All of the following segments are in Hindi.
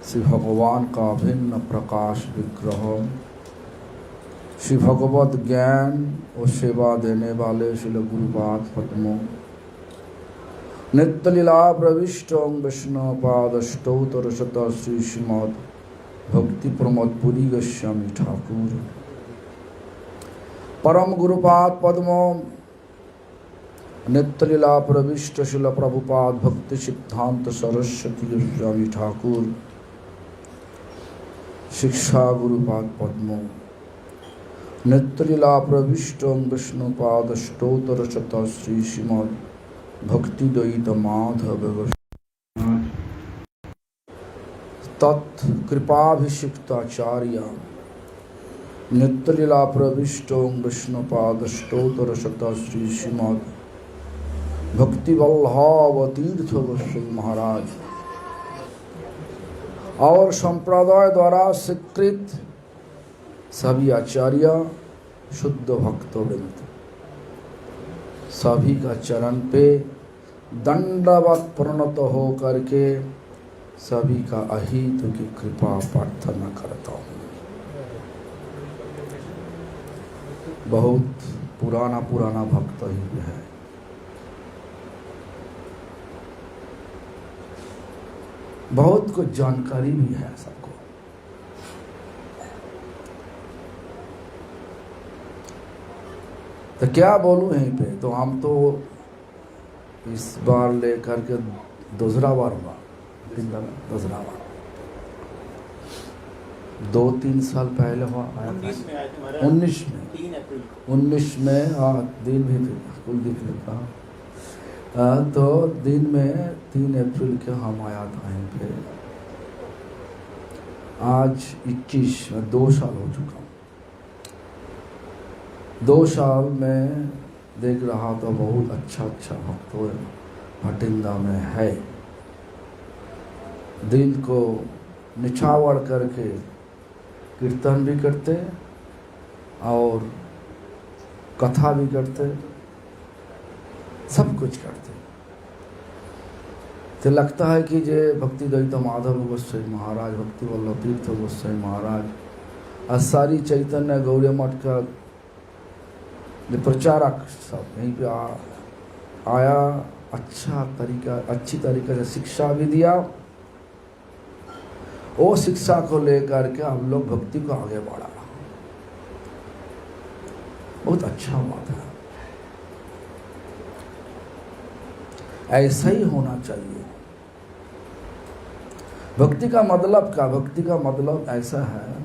श्री भगवान का अभिन्न प्रकाश विग्रह, श्री भगवत ज्ञान और सेवा देने वाले श्री गुरुपाद पद्मों, नित्य लीला प्रविष्ट विष्णु पादष्टोत्तर शत श्री श्रीमद भक्ति प्रमोद पुरी गोस्वामी ठाकुर, परम गुरुपाद पद्मों, नित्य लीला प्रविष्ट शिल प्रभुपाद भक्ति सिद्धांत सरस्वती गोस्वामी ठाकुर, शिक्षा गुरुपाद पद्मों, नित्य लीला प्रविष्ट विष्णुपाद स्तोत्र शत श्री श्रीमद भक्ति द्वैत माधव तत् कृपाभिषिक्ताचार्य, नित्य लीला प्रविष्ट विष्णुपाद स्तोत्र शत श्री श्रीमद भक्ति वल्लभ तीर्थ गोस्वामी महाराज और संप्रदाय द्वारा स्वीकृत सभी आचार्य शुद्ध भक्तवृंद, सभी का चरण पे दंडवत प्रणत हो करके सभी का अहित की कृपा प्रार्थना करता हूँ। बहुत पुराना भक्त ही है, बहुत कुछ जानकारी भी है सबको। तो क्या बोलूं यहीं पे, तो हम तो इस बार लेकर के दूसरा बार हुआ, दूसरा बार 2-3 साल पहले हुआ, 19 में हाँ दिन भी कुलदीप ने कहा, तो दिन में 3 अप्रैल के हम आया था यहीं पे। आज 21 में 2 साल हो चुका हूँ। 2 साल में देख रहा तो बहुत अच्छा भक्त भटिंदा में है। दिल को निछावर करके कीर्तन भी करते और कथा भी करते, सब कुछ करते। तो लगता है कि जे भक्ति द्वैत माधव गोस्वामी महाराज, भक्ति वल्लभ तीर्थ गोस्वामी महाराज और सारी चैतन्य गौरी मठ का प्रचारक सब यहीं पे आया, अच्छी तरीके से शिक्षा भी दिया। वो शिक्षा को लेकर के हम लोग भक्ति को आगे बढ़ा, बहुत अच्छा बात है। ऐसा ही होना चाहिए। भक्ति का मतलब क्या? भक्ति का मतलब ऐसा है,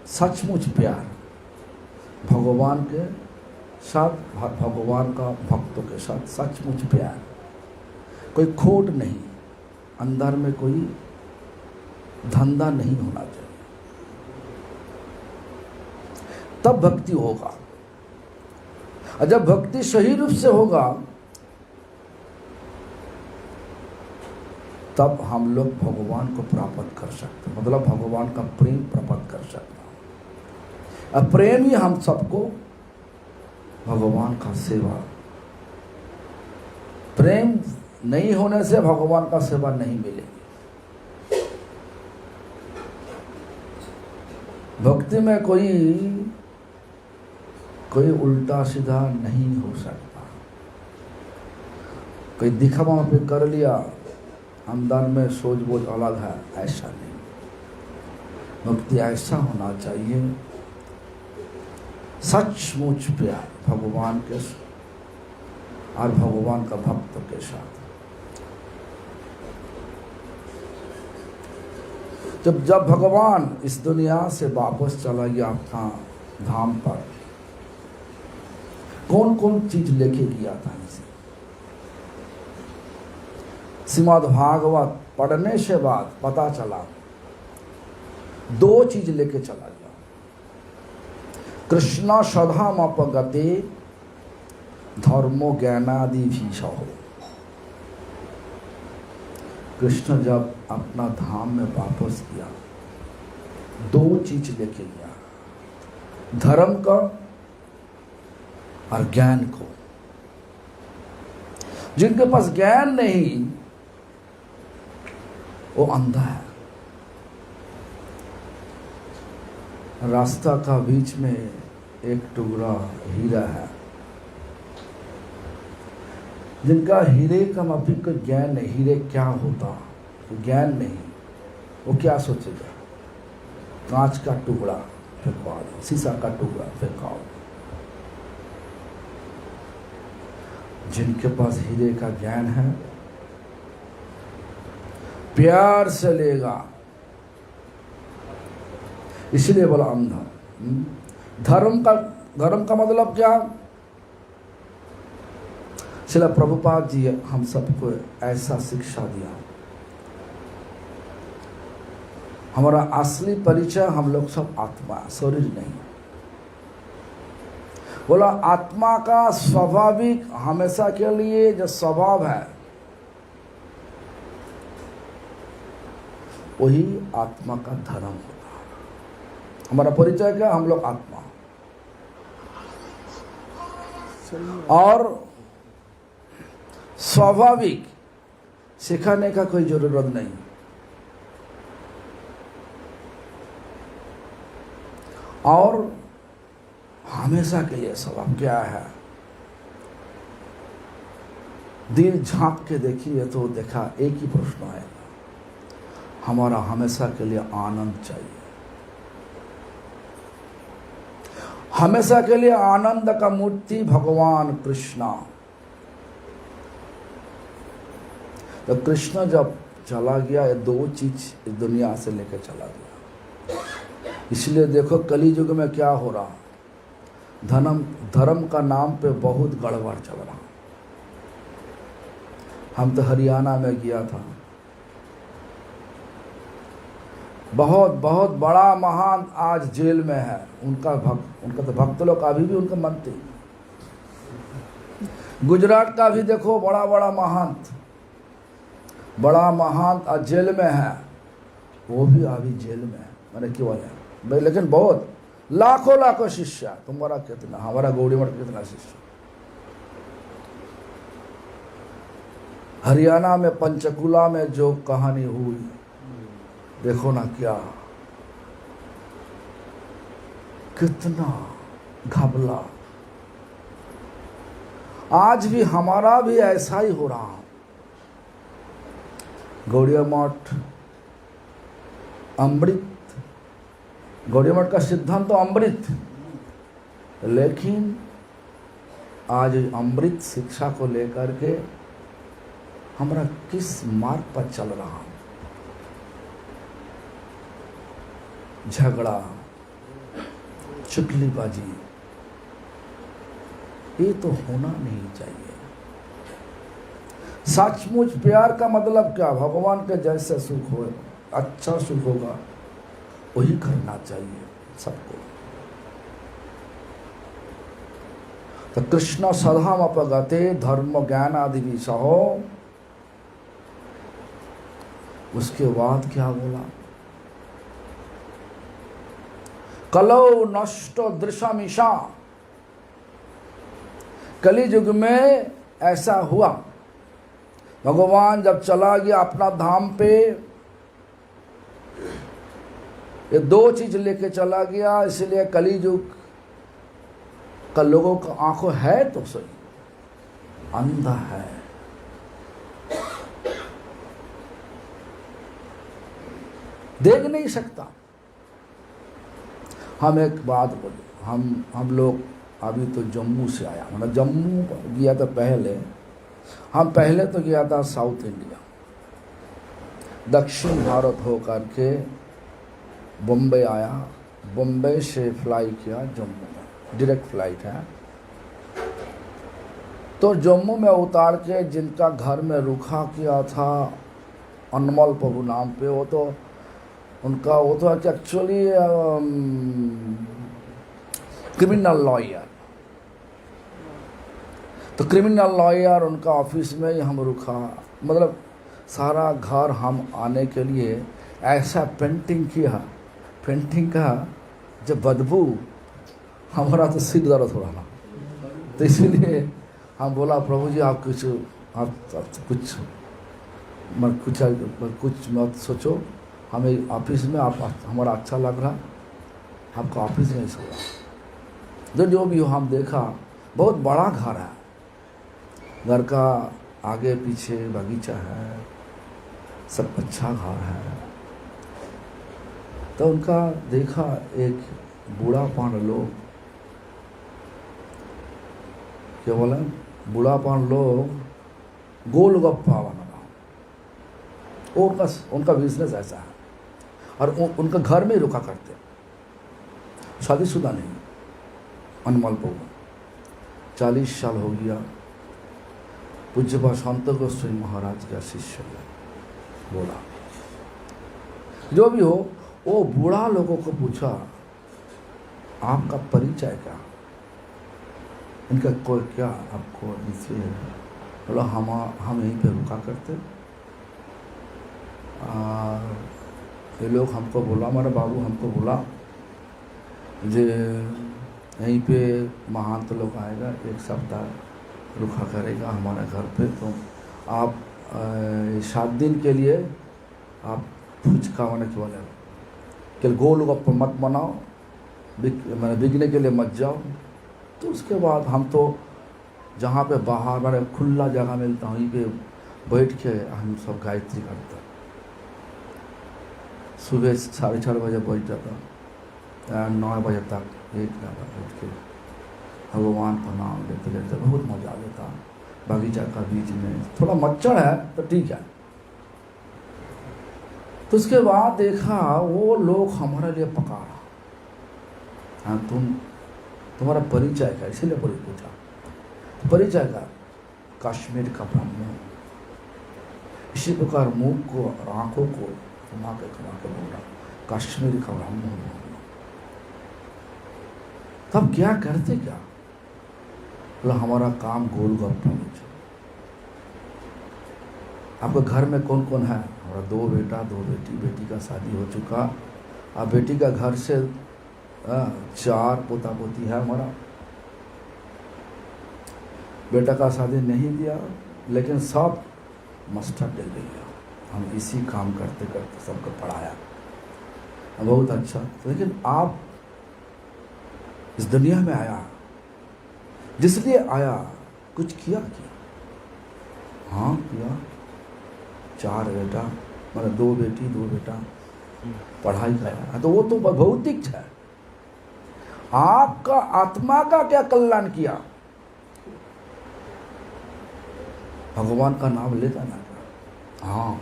सचमुच प्यार भगवान के साथ, भगवान का भक्तों के साथ सचमुच प्यार, कोई खोट नहीं, अंदर में कोई धंधा नहीं होना चाहिए, तब भक्ति होगा। और जब भक्ति सही रूप से होगा तब हम लोग भगवान को प्राप्त कर सकते, मतलब भगवान का प्रेम प्राप्त कर सकते। और प्रेम ही हम सबको भगवान का सेवा, प्रेम नहीं होने से भगवान का सेवा नहीं मिलेगी। भक्ति में कोई उल्टा सीधा नहीं हो सकता, कोई दिखावा पे कर लिया, अंदर में सोच बोझ अलग है, ऐसा नहीं। भक्ति ऐसा होना चाहिए, सचमुच प्यार भगवान के और भगवान का भक्त के साथ। जब भगवान इस दुनिया से वापस चला गया अपना धाम पर, कौन कौन चीज लेके गया था इसे? श्रीमद् भागवत पढ़ने से बाद पता चला 2 चीज लेके चला गया। कृष्ण सधामपगते धर्मो ज्ञानादि भीषो। कृष्ण जब अपना धाम में वापस किया 2 चीज लेके गया, धर्म का और ज्ञान को। जिनके पास ज्ञान नहीं वो अंधा है। रास्ता का बीच में एक टुकड़ा हीरा है। जिनका हीरे का माफी को ज्ञान नहीं, हीरे क्या होता ज्ञान नहीं, वो क्या सोचेगा? कांच का टुकड़ा फेंकवा दो, शीशा का टुकड़ा फेंकाओ। जिनके पास हीरे का ज्ञान है प्यार से लेगा, इसलिए बोला अंधा। धर्म का मतलब क्या? श्रील प्रभुपाद जी हम सबको ऐसा शिक्षा दिया। हमारा असली परिचय हम लोग सब आत्मा, शरीर नहीं। बोला आत्मा का स्वाभाविक हमेशा के लिए जो स्वभाव है वही आत्मा का धर्म होता है। हमारा परिचय क्या? हम लोग आत्मा। और स्वाभाविक सिखाने का कोई जरूरत नहीं। और हमेशा के लिए स्वभाव क्या है? दिल झांक के देखिए तो देखा एक ही प्रश्न है, हमारा हमेशा के लिए आनंद चाहिए। हमेशा के लिए आनंद का मूर्ति भगवान कृष्णा। तो कृष्ण जब चला गया ये दो चीज इस दुनिया से लेकर चला गया। इसलिए देखो कली युग में क्या हो रहा, धर्म का नाम पे बहुत गड़बड़ चल रहा। हम तो हरियाणा में गया था, बहुत बड़ा महान आज जेल में है। उनका तो भक्त लोग अभी भी उनका मानते। गुजरात का भी देखो बड़ा महंत आज जेल में है, वो भी अभी जेल में है। मैंने क्यों है भाई, लेकिन बहुत लाखों शिष्य। तुम्हारा कितना, हमारा गौड़ी मठ कितना शिष्य। हरियाणा में पंचकुला में जो कहानी हुई देखो ना, क्या कितना घबला। आज भी हमारा भी ऐसा ही हो रहा। गौड़िया मठ अमृत, गौड़िया मठ का सिद्धांत तो अमृत, लेकिन आज अमृत शिक्षा को लेकर के हमारा किस मार्ग पर चल रहा? झगड़ा, चुगलीबाजी, ये तो होना नहीं चाहिए। सचमुच प्यार का मतलब क्या? भगवान के जैसे सुख हो, अच्छा सुख होगा वही करना चाहिए सबको। तो कृष्ण सधाम अपगते धर्म ज्ञान आदि भी सहो। उसके बाद क्या बोला? कलो नष्ट दृश्यमिषा। कली युग में ऐसा हुआ, भगवान जब चला गया अपना धाम पे, ये दो चीज लेके चला गया। इसलिए कली युग का लोगों का आंखों है तो सही, अंधा है। देख नहीं सकता। हम एक बात बोले, हम लोग अभी तो जम्मू से आया, मतलब जम्मू गया था पहले। हम पहले तो गया था साउथ इंडिया, दक्षिण भारत हो करके बम्बई आया। बम्बई से फ्लाई किया जम्मू में, डायरेक्ट फ्लाइट है। तो जम्मू में उतार के जिनका घर में रुका किया था अनमोल प्रभु नाम पे, वो तो एक्चुअली क्रिमिनल लॉयर। तो क्रिमिनल लॉयर उनका ऑफिस में ही हम रुका। मतलब सारा घर हम आने के लिए ऐसा पेंटिंग किया, पेंटिंग का जब बदबू, हमारा तो सिर दर्द हो रहा। तो इसीलिए हम बोला प्रभु जी आप कुछ आप कुछ कुछ मत सोचो, हमें ऑफिस में आप हमारा अच्छा लग रहा, आपका ऑफिस में सोया। जो भी हो, हम देखा बहुत बड़ा घर है, घर का आगे पीछे बगीचा है, सब अच्छा घर है। तो उनका देखा एक बूढ़ा पान लोग, क्या बोला, बूढ़ा पान लोग गोलगप्पा बना, उनका बिजनेस ऐसा है। और उनका घर में रुका करते, शादीशुदा नहीं, अनमोल बहु, 40 साल हो गया। पूज्यपाद संत गोस्वामी महाराज का शिष्य बोला। जो भी हो, वो बूढ़ा लोगों को पूछा, आपका परिचय क्या, इनका कोई क्या आपको इनसे, बोला हम यहीं पे रुका करते। ये लोग हमको बोला, हमारे बाबू हमको बोला जे यहीं पे महंत लोग आएगा, 1 सप्ताह रुका करेगा हमारे घर पे, तो आप 7 दिन के लिए आप फुचका होने के बोले कि गोलगप्पा मत बनाओ, मैंने बिकने के लिए मत जाओ। तो उसके बाद हम तो जहाँ पे बाहर मैंने खुला जगह मिलता वहीं पे बैठ के हम सब गायत्री करते। सुबह 4:30 बजे बैठ जाता, 9 बजे तक एक घंटा बैठ के भगवान का नाम लेते लेते बहुत मजा लेता। बगीचा का बीच में थोड़ा मच्छर है तो ठीक है। तो उसके बाद देखा वो लोग हमारे लिए पकारा, हाँ तुम्हारा परिचय क्या, इसीलिए पूछा। तो परिचय का कश्मीर का ब्राह्मण, इसी प्रकार मुंह को और आंखों को घुमा के बोला, कश्मीर का ब्राह्मण। तब क्या करते क्या, बोला हमारा काम गोलगप्पा बेचो। आपके घर में कौन कौन है, हमारा 2 बेटा 2 बेटी, बेटी का शादी हो चुका, अब बेटी का घर से 4 पोता पोती है हमारा। बेटा का शादी नहीं दिया, लेकिन सब मास्टर दे दिया, हम इसी काम करते करते सबको पढ़ाया, बहुत अच्छा। लेकिन आप इस दुनिया में आया, जिसलिए आया कुछ किया क्या? हाँ किया, 4 बेटा, मतलब 2 बेटी 2 बेटा, पढ़ाई कराया, तो वो तो भौतिक है। आपका आत्मा का क्या कल्याण किया? भगवान का नाम लेता ना, हाँ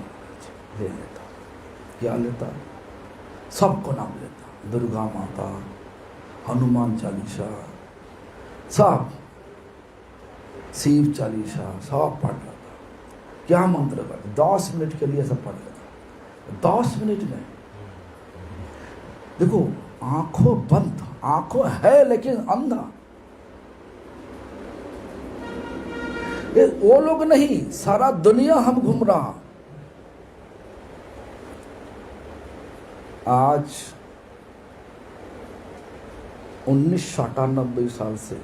ले लेता। क्या लेता? सबको नाम लेता, दुर्गा माता, हनुमान चालीसा, सब शिव चालीसा सब पढ़ लेता। क्या मंत्र करता, 10 मिनट के लिए सब पढ़ लेता, 10 मिनट में। देखो आंखों बंद, आंखों है लेकिन अंधा। ये वो लोग नहीं, सारा दुनिया हम घूम रहा। आज 1998 साल से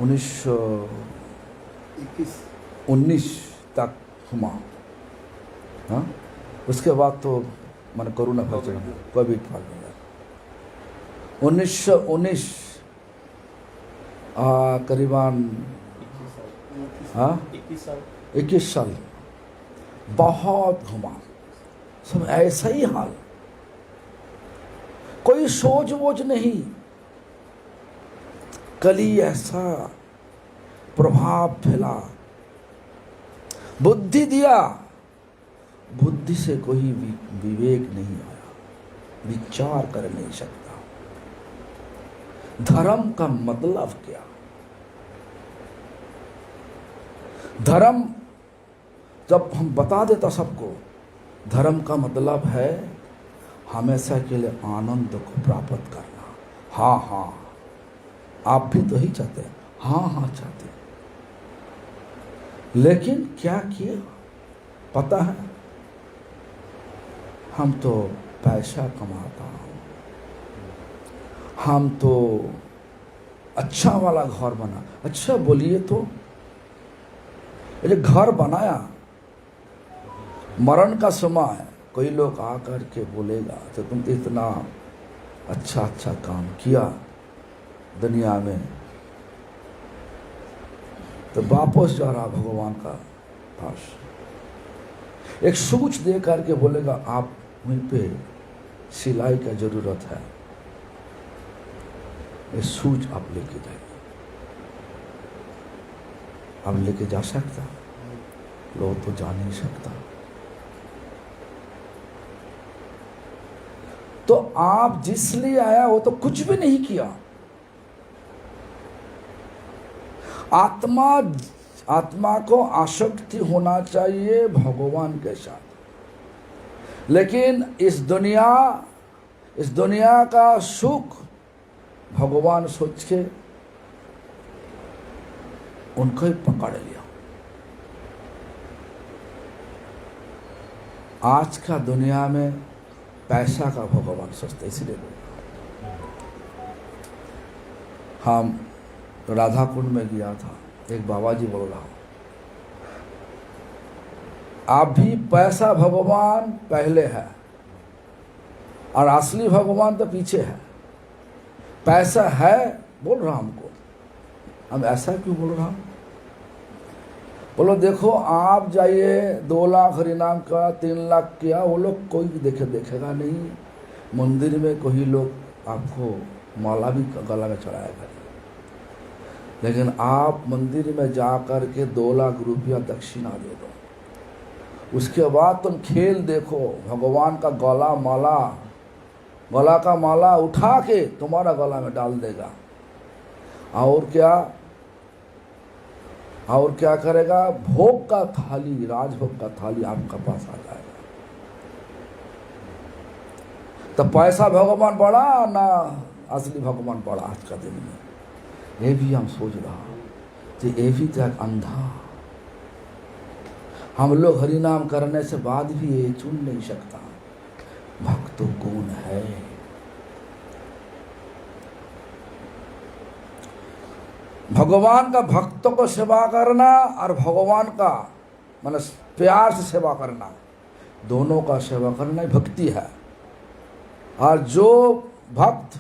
1919 तक घुमा, हाँ उसके बाद तो मैंने कोरोना फल चढ़ा, कोविड फल गया। 1919 करीबन 21 साल बहुत घुमा, सब ऐसा ही हाल, कोई सोच वोच नहीं। कली ऐसा प्रभाव फैला, बुद्धि दिया, बुद्धि से कोई विवेक नहीं आया, विचार कर नहीं सकता। धर्म का मतलब क्या? धर्म जब हम बता देता सबको, धर्म का मतलब है हमेशा के लिए आनंद को प्राप्त करना। हाँ हाँ, आप भी तो ही चाहते हैं, हाँ हाँ चाहते हैं, लेकिन क्या किए पता है? हम तो पैसा कमाता हूँ, हम तो अच्छा वाला घर बना। अच्छा बोलिए तो, ये घर बनाया, मरण का समय कोई लोग आकर के बोलेगा तो तुम तो इतना अच्छा अच्छा काम किया दुनिया में, तो वापस जा रहा भगवान का पास, एक सूच दे करके बोलेगा आप मुझ पे सिलाई का जरूरत है, ये सूच आप लेके जाइए। अब लेके जा सकता? लोग तो जा नहीं सकता। तो आप जिस लिए आया वो तो कुछ भी नहीं किया। आत्मा को आसक्ति होना चाहिए भगवान के साथ, लेकिन इस दुनिया का सुख भगवान सोच के उनको ही पकड़ लिया। आज का दुनिया में पैसा का भगवान सोचते, इसलिए हम राधा कुंड में गया था, एक बाबा जी बोल रहा, अभी पैसा भगवान पहले है और असली भगवान तो पीछे है। पैसा है बोल रहा हमको, हम ऐसा क्यों बोल रहा? बोलो देखो आप जाइए 2 लाख हरिनाम का, 3 लाख किया, वो लोग कोई देखेगा नहीं। मंदिर में कोई लोग आपको माला भी गला में चढ़ाएगा, लेकिन आप मंदिर में जा कर के 2 लाख रुपया दक्षिणा दे दो, उसके बाद तुम खेल देखो, भगवान का गला का माला उठा के तुम्हारा गला में डाल देगा, और क्या करेगा, भोग का थाली, राजभोग का थाली आपका पास आ जाएगा। तो पैसा भगवान बड़ा ना असली भगवान बड़ा आज का दिन में? ये भी हम सोच रहा कि ये भी तो अंधा, हम लोग हरिनाम करने से बाद भी ये चुन नहीं सकता भक्त कौन है। भगवान का भक्तों को सेवा करना और भगवान का मतलब प्यार से सेवा करना, दोनों का सेवा करना ही भक्ति है। और जो भक्त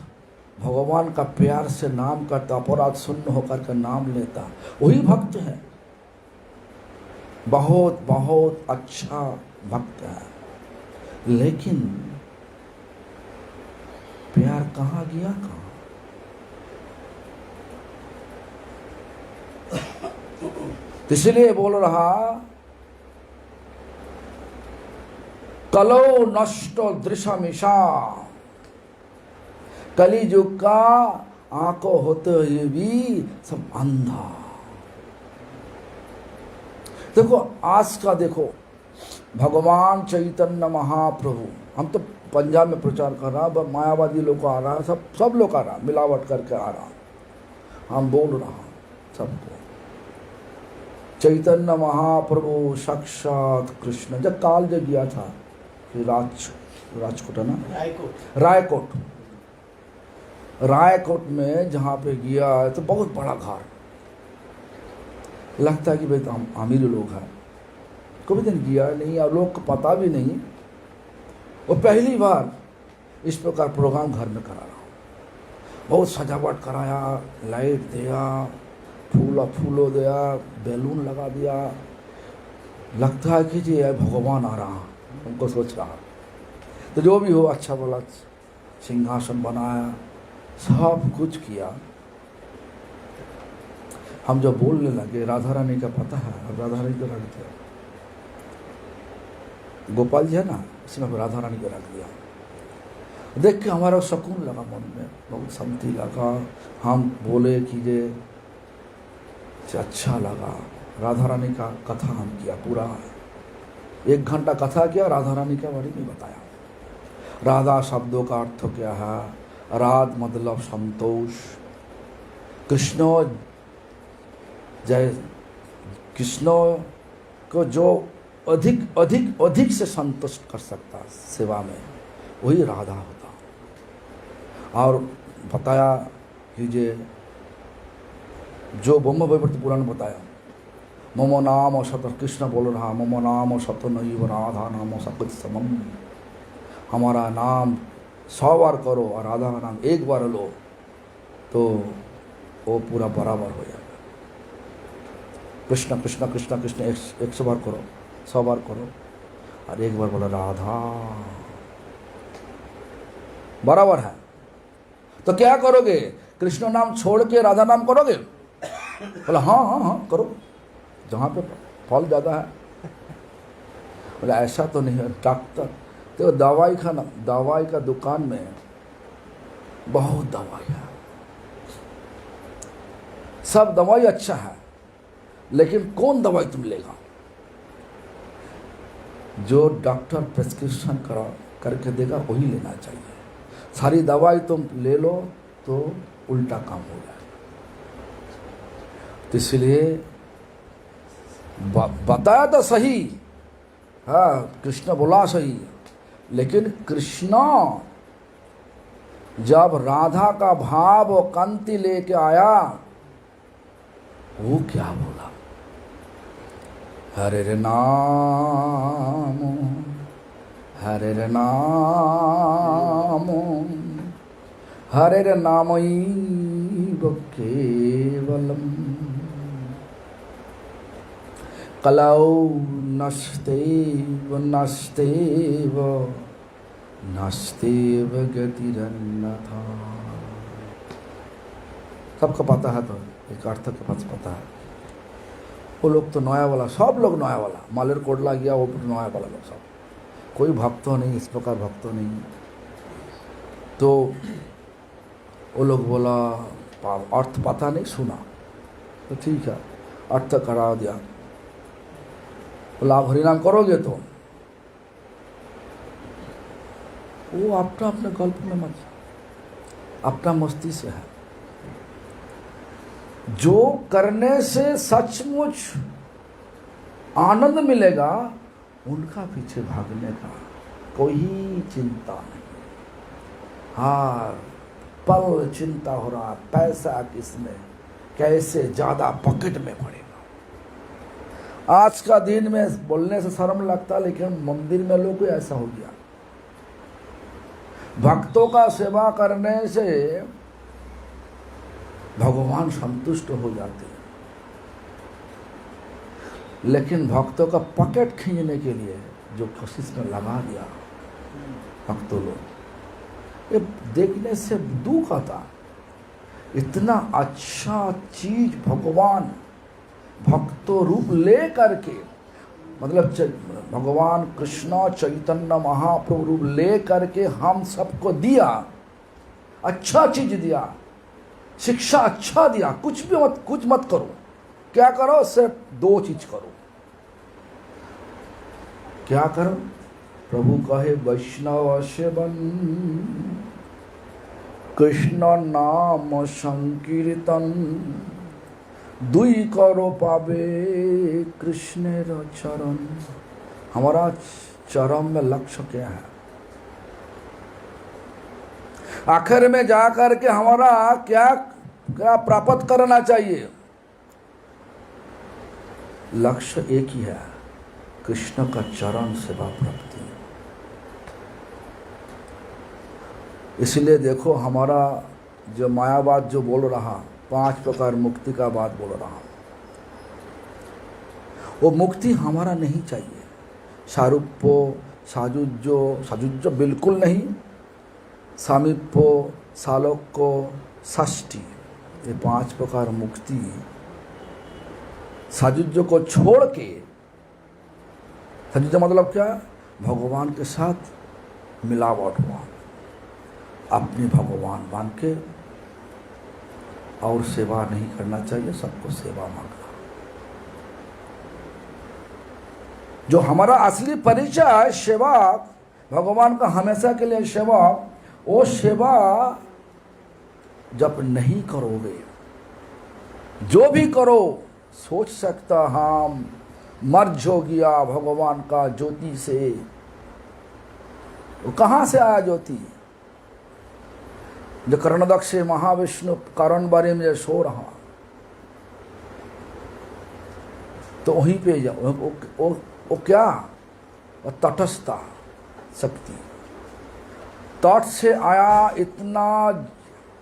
भगवान का प्यार से नाम करता, अपराध शून्य होकर के नाम लेता, वही भक्त है। बहुत बहुत अच्छा भक्त है, लेकिन प्यार कहाँ गया, कहाँ? इसलिए बोल रहा, कलो नष्टो दृश्यमिषा, कलियुग का आंखों होते हुए भी सब अंधा। देखो आज का देखो, भगवान चैतन्य महाप्रभु, हम तो पंजाब में प्रचार कर रहा, मायावादी लोग आ रहा, सब लोग आ रहा, मिलावट करके आ रहा, हम बोल रहा सबको, चैतन्य महाप्रभु साक्षात कृष्ण। जब काल जब गया था राजकोट है ना, रायकोट में जहाँ पे गया तो बहुत बड़ा घर, लगता है कि भाई तो हम अमीर लोग हैं, कभी दिन गया नहीं और लोग को पता भी नहीं। वो पहली बार इस प्रकार प्रोग्राम घर में करा रहा हूँ, बहुत सजावट कराया, लाइट दिया, फूलो दिया, बैलून लगा दिया, लगता है कि जी भगवान आ रहा, उनको सोच रहा। तो जो भी हो अच्छा बोला, सिंहासन बनाया, सब कुछ किया। हम जो बोलने लगे, राधा रानी का पता है, अब राधा रानी को रख दिया, गोपाल जी है ना, इसमें राधा रानी को रख दिया। देख के हमारा सुकून लगा, मन में बहुत शांति लगा। हम बोले कि जे अच्छा लगा। राधा रानी का कथा हम किया, पूरा 1 घंटा कथा किया, राधा रानी के बारे में बताया। राधा शब्दों का अर्थ क्या है, राध मतलब संतोष, कृष्ण को जो अधिक से संतुष्ट कर सकता सेवा में, वही राधा होता। और बताया कि जे जो ब्रह्म वैवर्त पुराण बताया, मम नाम शत, कृष्ण बोल रहा, मम नाम शत नैव राधा नाम सकृत समम, हमारा नाम 100 बार करो और राधा का नाम 1 बार लो तो वो पूरा बराबर हो जाएगा। कृष्ण कृष्ण कृष्ण कृष्ण 100 बार करो, 100 बार करो और 1 बार बोला राधा, बराबर है। तो क्या करोगे? कृष्ण नाम छोड़ के राधा नाम करोगे? बोला हाँ हाँ हाँ करो, जहाँ पे फल ज़्यादा है। बोला ऐसा तो नहीं है डॉक्टर, तो दवाई का दुकान में बहुत दवाई है, सब दवाई अच्छा है, लेकिन कौन दवाई तुम लेगा? जो डॉक्टर प्रिस्क्रिप्शन करके देगा वही लेना चाहिए। सारी दवाई तुम ले लो तो उल्टा काम हो जाएगा। तो इसलिए बताया तो सही, हाँ कृष्ण बोला सही, लेकिन कृष्ण जब राधा का भाव और कांति लेके आया, वो क्या बोला? हरे रे नाम, हरे रे नाम, हरे रे नामैव केवलम, कलौ नस्तेव नस्तेव नस्तेव गतिरन्यथा। सबको पता है, तो एक अर्थ के पास पता है। वो लोग तो नया वाला, सब लोग नया वाला, मालेर कोडला गया वो नया वाला लोग सब, कोई भक्तों नहीं, इस प्रकार भक्तों नहीं। तो वो लोग बोला अर्थ पता नहीं, सुना तो ठीक है, अर्थ करा दिया। बोला आप हरिनाम करोगे तो वो अपना अपने गल्प में मत, अपना मस्ती से है। जो करने से सचमुच आनंद मिलेगा उनका पीछे भागने का कोई चिंता नहीं। हाँ पल चिंता हो रहा, पैसा किसमें कैसे ज़्यादा पॉकेट में पड़ेगा। आज का दिन में बोलने से शर्म लगता, लेकिन मंदिर में लोग ऐसा हो गया। भक्तों का सेवा करने से भगवान संतुष्ट हो जाते हैं, लेकिन भक्तों का पॉकेट खींचने के लिए जो कोशिश में लगा दिया भक्तों लोग, ये देखने से दुख आता। इतना अच्छा चीज भगवान भक्तों रूप ले करके, मतलब भगवान कृष्ण चैतन्य महाप्रभु रूप ले करके हम सबको दिया, अच्छा चीज दिया, शिक्षा अच्छा दिया। कुछ मत करो, क्या करो? सिर्फ 2 चीज करो। क्या करो? प्रभु कहे वैष्णव सेवन, कृष्ण नाम संकीर्तन, 2 करो पावे कृष्ण चरण। हमारा चरण में लक्ष्य क्या है? आखिर में जाकर के हमारा क्या प्राप्त करना चाहिए? लक्ष्य एक ही है, कृष्ण का चरण सेवा प्राप्ति। इसलिए देखो हमारा जो मायावाद जो बोल रहा, 5 प्रकार मुक्ति का बात बोल रहा, वो मुक्ति हमारा नहीं चाहिए। सारूप्य, साजुज्य बिल्कुल नहीं, सामीप्य, सालोक्य, षष्ठी, ये 5 प्रकार मुक्ति साजुज्य को छोड़ के। साजुज्य मतलब क्या? भगवान के साथ मिलावट हुआ, अपने भगवान मान के और सेवा नहीं करना चाहिए, सबको सेवा मांगना। जो हमारा असली परिचय है सेवक, भगवान का हमेशा के लिए सेवक, वो सेवा जब नहीं करोगे, जो भी करो, सोच सकता हम मर्ज हो गया भगवान का ज्योति से। वो कहाँ से आया ज्योति? जो कर्णदक्ष महाविष्णु कारण बारे में सो रहा, तो वहीं पे जाओ। वो क्या, वो तटस्थता शक्ति। तट से आया,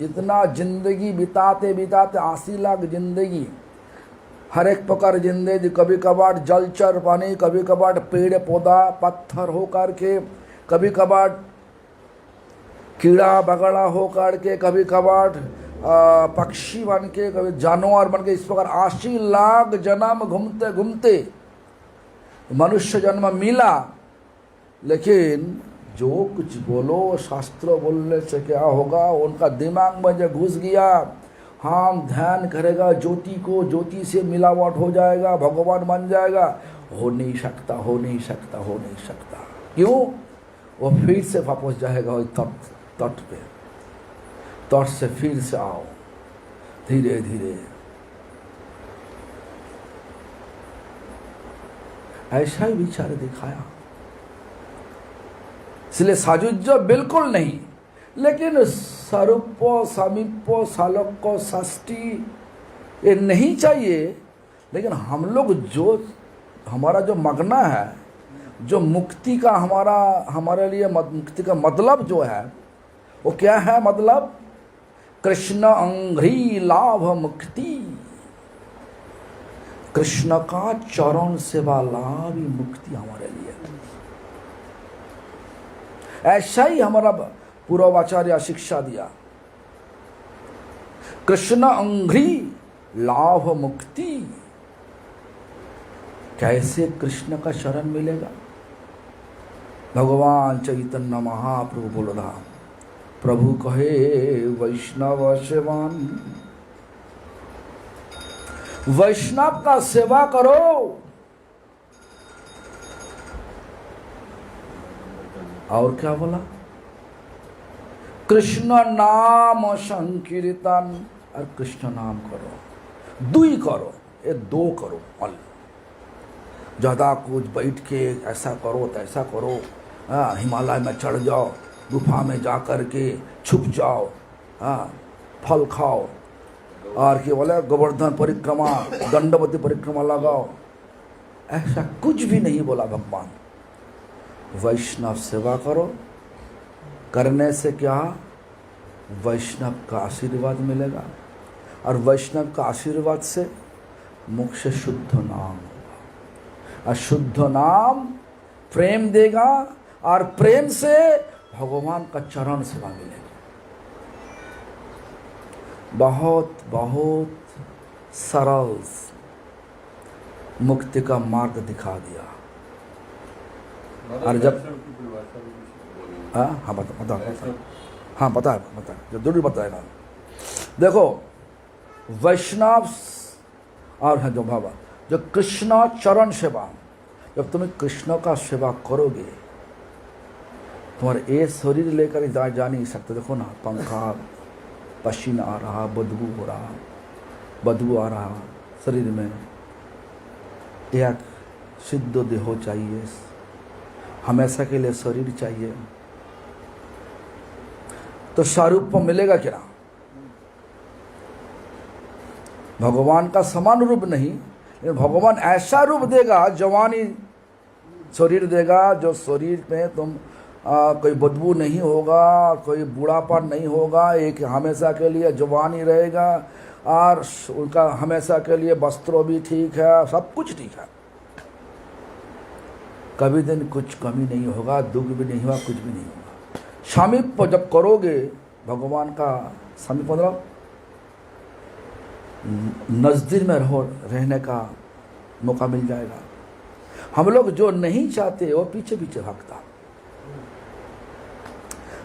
इतना जिंदगी बिताते बिताते 80 लाख जिंदगी, हर एक प्रकार जिंदगी, कभी कभार जलचर पानी, कभी कभार पेड़ पौधा पत्थर हो करके, कभी कभार कीड़ा बगड़ा हो करके, कभी कभार पक्षी बन के, कभी जानवर बन के, इस प्रकार 80 लाख जन्म घूमते घूमते मनुष्य जन्म मिला। लेकिन जो कुछ बोलो शास्त्र बोलने से क्या होगा, उनका दिमाग में जो घुस गया, हम ध्यान करेगा ज्योति को, ज्योति से मिलावट हो जाएगा, भगवान बन जाएगा, हो नहीं सकता, हो नहीं सकता, हो नहीं सकता। क्यों? वो फिर से वापस जाएगा वही तट पे। तट से फिर से आओ धीरे धीरे। ऐसा ही विचार दिखाया। इसलिए साजुज्य बिल्कुल नहीं, लेकिन स्वरूप समीप सालोक षष्ठी ये नहीं चाहिए। लेकिन हम लोग जो हमारा जो मगना है, जो मुक्ति का हमारे लिए मुक्ति का मतलब जो है, वो क्या है? मतलब कृष्ण अंघ्रि लाभ मुक्ति, कृष्ण का चरण सेवा लाभ ही मुक्ति हमारे लिए। ऐसा ही हमारा पूर्वाचार्य शिक्षा दिया, कृष्ण अंघ्रि लाभ मुक्ति। कैसे कृष्ण का शरण मिलेगा? भगवान चैतन्य महाप्रभु बोल रहा, प्रभु कहे वैष्णव सेवान, वैष्णव का सेवा करो। और क्या बोला? कृष्ण नाम संकीर्तन, और कृष्ण नाम करो, दुई करो, ये दो करो। ज़्यादा कुछ बैठ के ऐसा करो तैसा करो, हिमालय में चढ़ जाओ, गुफा में जा कर के छुप जाओ, फल खाओ, और क्या बोले गोवर्धन परिक्रमा, दंडवती परिक्रमा लगाओ, ऐसा कुछ भी नहीं बोला भगवान। वैष्णव सेवा करो, करने से क्या? वैष्णव का आशीर्वाद मिलेगा, और वैष्णव का आशीर्वाद से मुख से शुद्ध नाम होगा, और शुद्ध नाम प्रेम देगा, और प्रेम से भगवान का चरण सेवा मिलेगी। बहुत बहुत सरल मुक्ति का मार्ग दिखा दिया। और जब हाँ बता हाँ बता जब जरूर बताएगा। देखो वैष्णव और है जो बाबा, जो कृष्ण चरण सेवा, जब तुम्हें कृष्ण का सेवा करोगे, तुम्हारे ये शरीर लेकर जा नहीं सकते। देखो ना, पंखा पसीना आ रहा, बदबू हो रहा, बदबू आ रहा शरीर में। एक सिद्ध देह चाहिए, हमेशा के लिए शरीर चाहिए, तो स्वरूप मिलेगा क्या? भगवान का समान रूप नहीं, लेकिन भगवान ऐसा रूप देगा, जवानी शरीर देगा, जो शरीर में तुम कोई बदबू नहीं होगा, कोई बूढ़ापन नहीं होगा, एक हमेशा के लिए जवानी रहेगा, और उनका हमेशा के लिए वस्त्रों भी ठीक है, सब कुछ ठीक है। कभी दिन कुछ कमी नहीं होगा, दुख भी नहीं होगा, कुछ भी नहीं होगा। सामीप्य जब करोगे भगवान का, समीप मतलब नज़दीक में रहने का मौका मिल जाएगा। हम लोग जो नहीं चाहते वो पीछे पीछे भागता।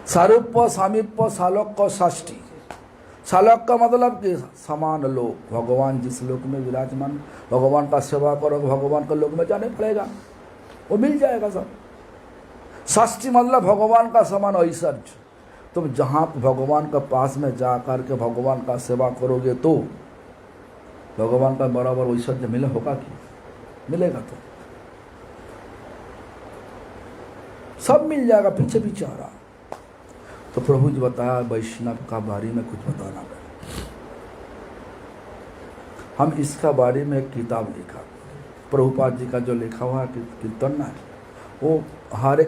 सारूप्य सामीप्य सालोक षष्ठी। सालोक का मतलब कि समान लोक, भगवान जिस लोक में विराजमान, भगवान का सेवा करोगे, भगवान का लोक में जाने पड़ेगा, वो मिल जाएगा सब। षष्ठी मतलब भगवान का समान ऐश्वर्य। तुम जहाँ भगवान का पास में जा कर के भगवान का सेवा करोगे तो भगवान का बराबर ऐश्वर्य मिले होगा कि मिलेगा? तो सब मिल जाएगा, पीछे पीछे आ रहा। तो प्रभु जी बताया वैष्णव का बारे में कुछ बताना है। हम इसका बारे में एक किताब लिखा, प्रभुपाद जी का जो लिखा हुआ कीर्तन ना, वो हर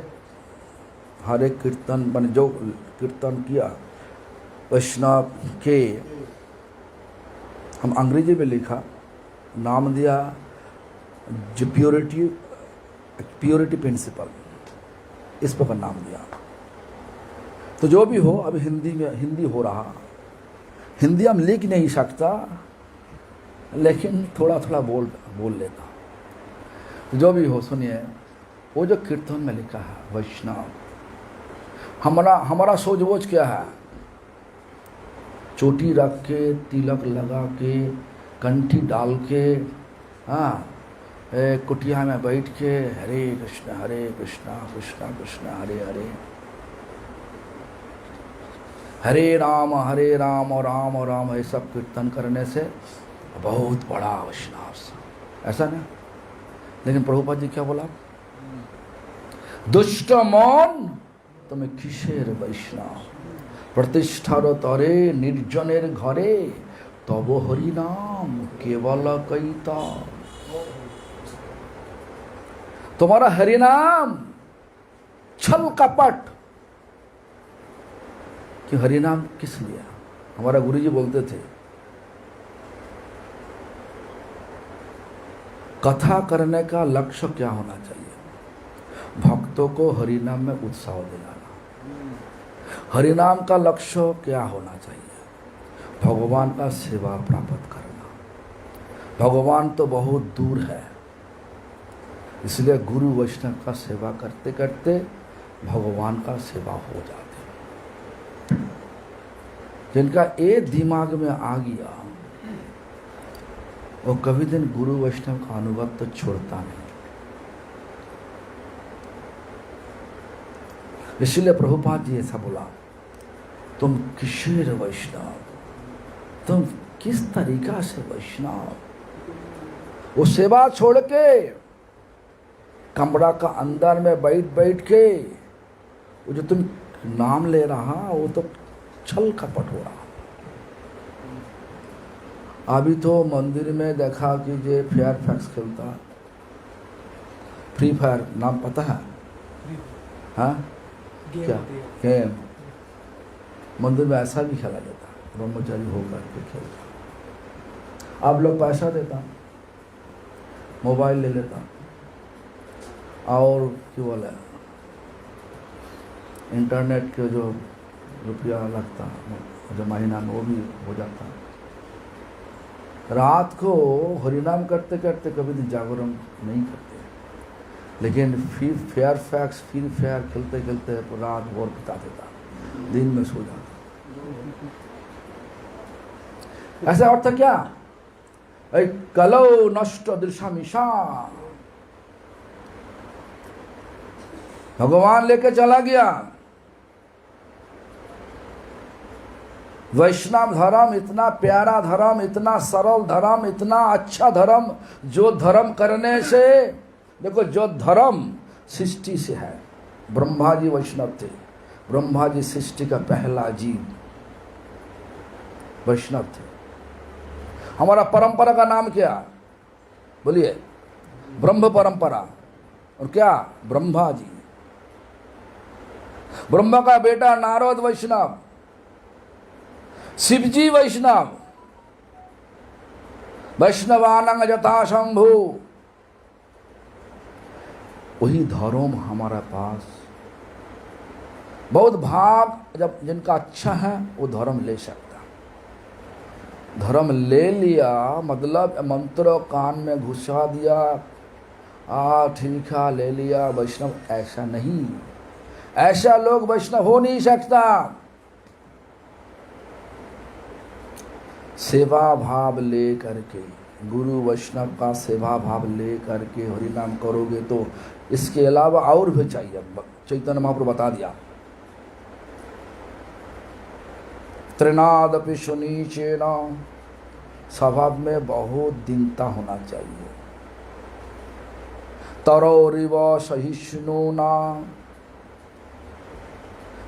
एक कीर्तन मैंने जो कीर्तन किया वैष्णव के, हम अंग्रेजी में लिखा, नाम दिया जो प्योरिटी प्रिंसिपल, इस पर नाम दिया। तो जो भी हो, अभी हिंदी हो रहा, हिंदी हम लिख नहीं सकता लेकिन थोड़ा थोड़ा बोल लेता। तो जो भी हो, सुनिए, वो जो कीर्तन में लिखा है वैष्णव, हमारा सोच वोच क्या है? चोटी रख के, तिलक लगा के, कंठी डाल के, हाँ, कुटिया में बैठ के हरे कृष्णा कृष्णा कृष्णा हरे हरे, हरे राम और राम ये सब कीर्तन करने से बहुत बड़ा वैष्णव, ऐसा ना? लेकिन प्रभुपाद जी क्या बोला? दुष्ट मन तुम्हें किसेर वैष्णव, प्रतिष्ठार तरे निर्जनेर घरे, तब हरि नाम केवल कईता। तुम्हारा हरि नाम छल कपट, कि हरि नाम किस लिए? हमारा गुरुजी बोलते थे, कथा करने का लक्ष्य क्या होना चाहिए? भक्तों को हरि नाम में उत्साह दिलाना। हरि नाम का लक्ष्य क्या होना चाहिए? भगवान का सेवा प्राप्त करना। भगवान तो बहुत दूर है, इसलिए गुरु वैष्णव का सेवा करते करते भगवान का सेवा हो जाते। जिनका ये दिमाग में आ गया, वो कभी दिन गुरु वैष्णव का अनुभव तो छोड़ता नहीं। इसलिए प्रभुपाद जी ऐसा बोला, तुम किशोर वैष्णव, तुम किस तरीका से वैष्णव? वो सेवा छोड़ के कमरा का अंदर में बैठ के वो जो तुम नाम ले रहा, वो तो छल कपट हो रहा। अभी तो मंदिर में देखा कि जे फेयर फैक्स खेलता, फ्री फायर नाम पता है? हाँ, क्या गेम मंदिर में ऐसा भी खेला जाता, ब्रह्मचारी होकर के खेलता। आप लोग पैसा देता, मोबाइल ले लेता, और क्यों बोले इंटरनेट के जो रुपया लगता जो महीना में, वो भी हो जाता। रात को हरिनाम करते करते कभी दिन जागरण नहीं करते, लेकिन फिर फेयर फैक्स फ्री फायर खेलते खेलते रात भर बिता देता, दिन में सो जाता। ऐसा अर्थ क्या? कलो नष्ट दृशामिशा, भगवान लेके चला गया। वैष्णव धर्म इतना प्यारा धर्म, इतना सरल धर्म, इतना अच्छा धर्म, जो धर्म करने से, देखो जो धर्म सृष्टि से है, ब्रह्मा जी वैष्णव थे, ब्रह्मा जी सृष्टि का पहला जीव वैष्णव थे। हमारा परंपरा का नाम क्या? बोलिए, ब्रह्म परंपरा। और क्या? ब्रह्मा जी, ब्रह्मा का बेटा नारद वैष्णव, शिवजी वैष्णव, वैष्णवानंग जथा शंभु, वही धर्म हमारा पास। बहुत भाग जब जिनका अच्छा है वो धर्म ले सकता। धर्म ले लिया मतलब मंत्र कान में घुसा दिया, ठीक है ले लिया वैष्णव, ऐसा नहीं। ऐसा लोग वैष्णव हो नहीं सकता। सेवा भाव ले करके, गुरु वैष्णव का सेवा भाव ले करके हरि नाम करोगे तो इसके अलावा और भी चाहिए। चैतन्य महाप्रभु बता दिया, त्रिनादपि सुनीचेन, स्वभाव में बहुत दीनता होना चाहिए। तरोरिव सहिष्णुना,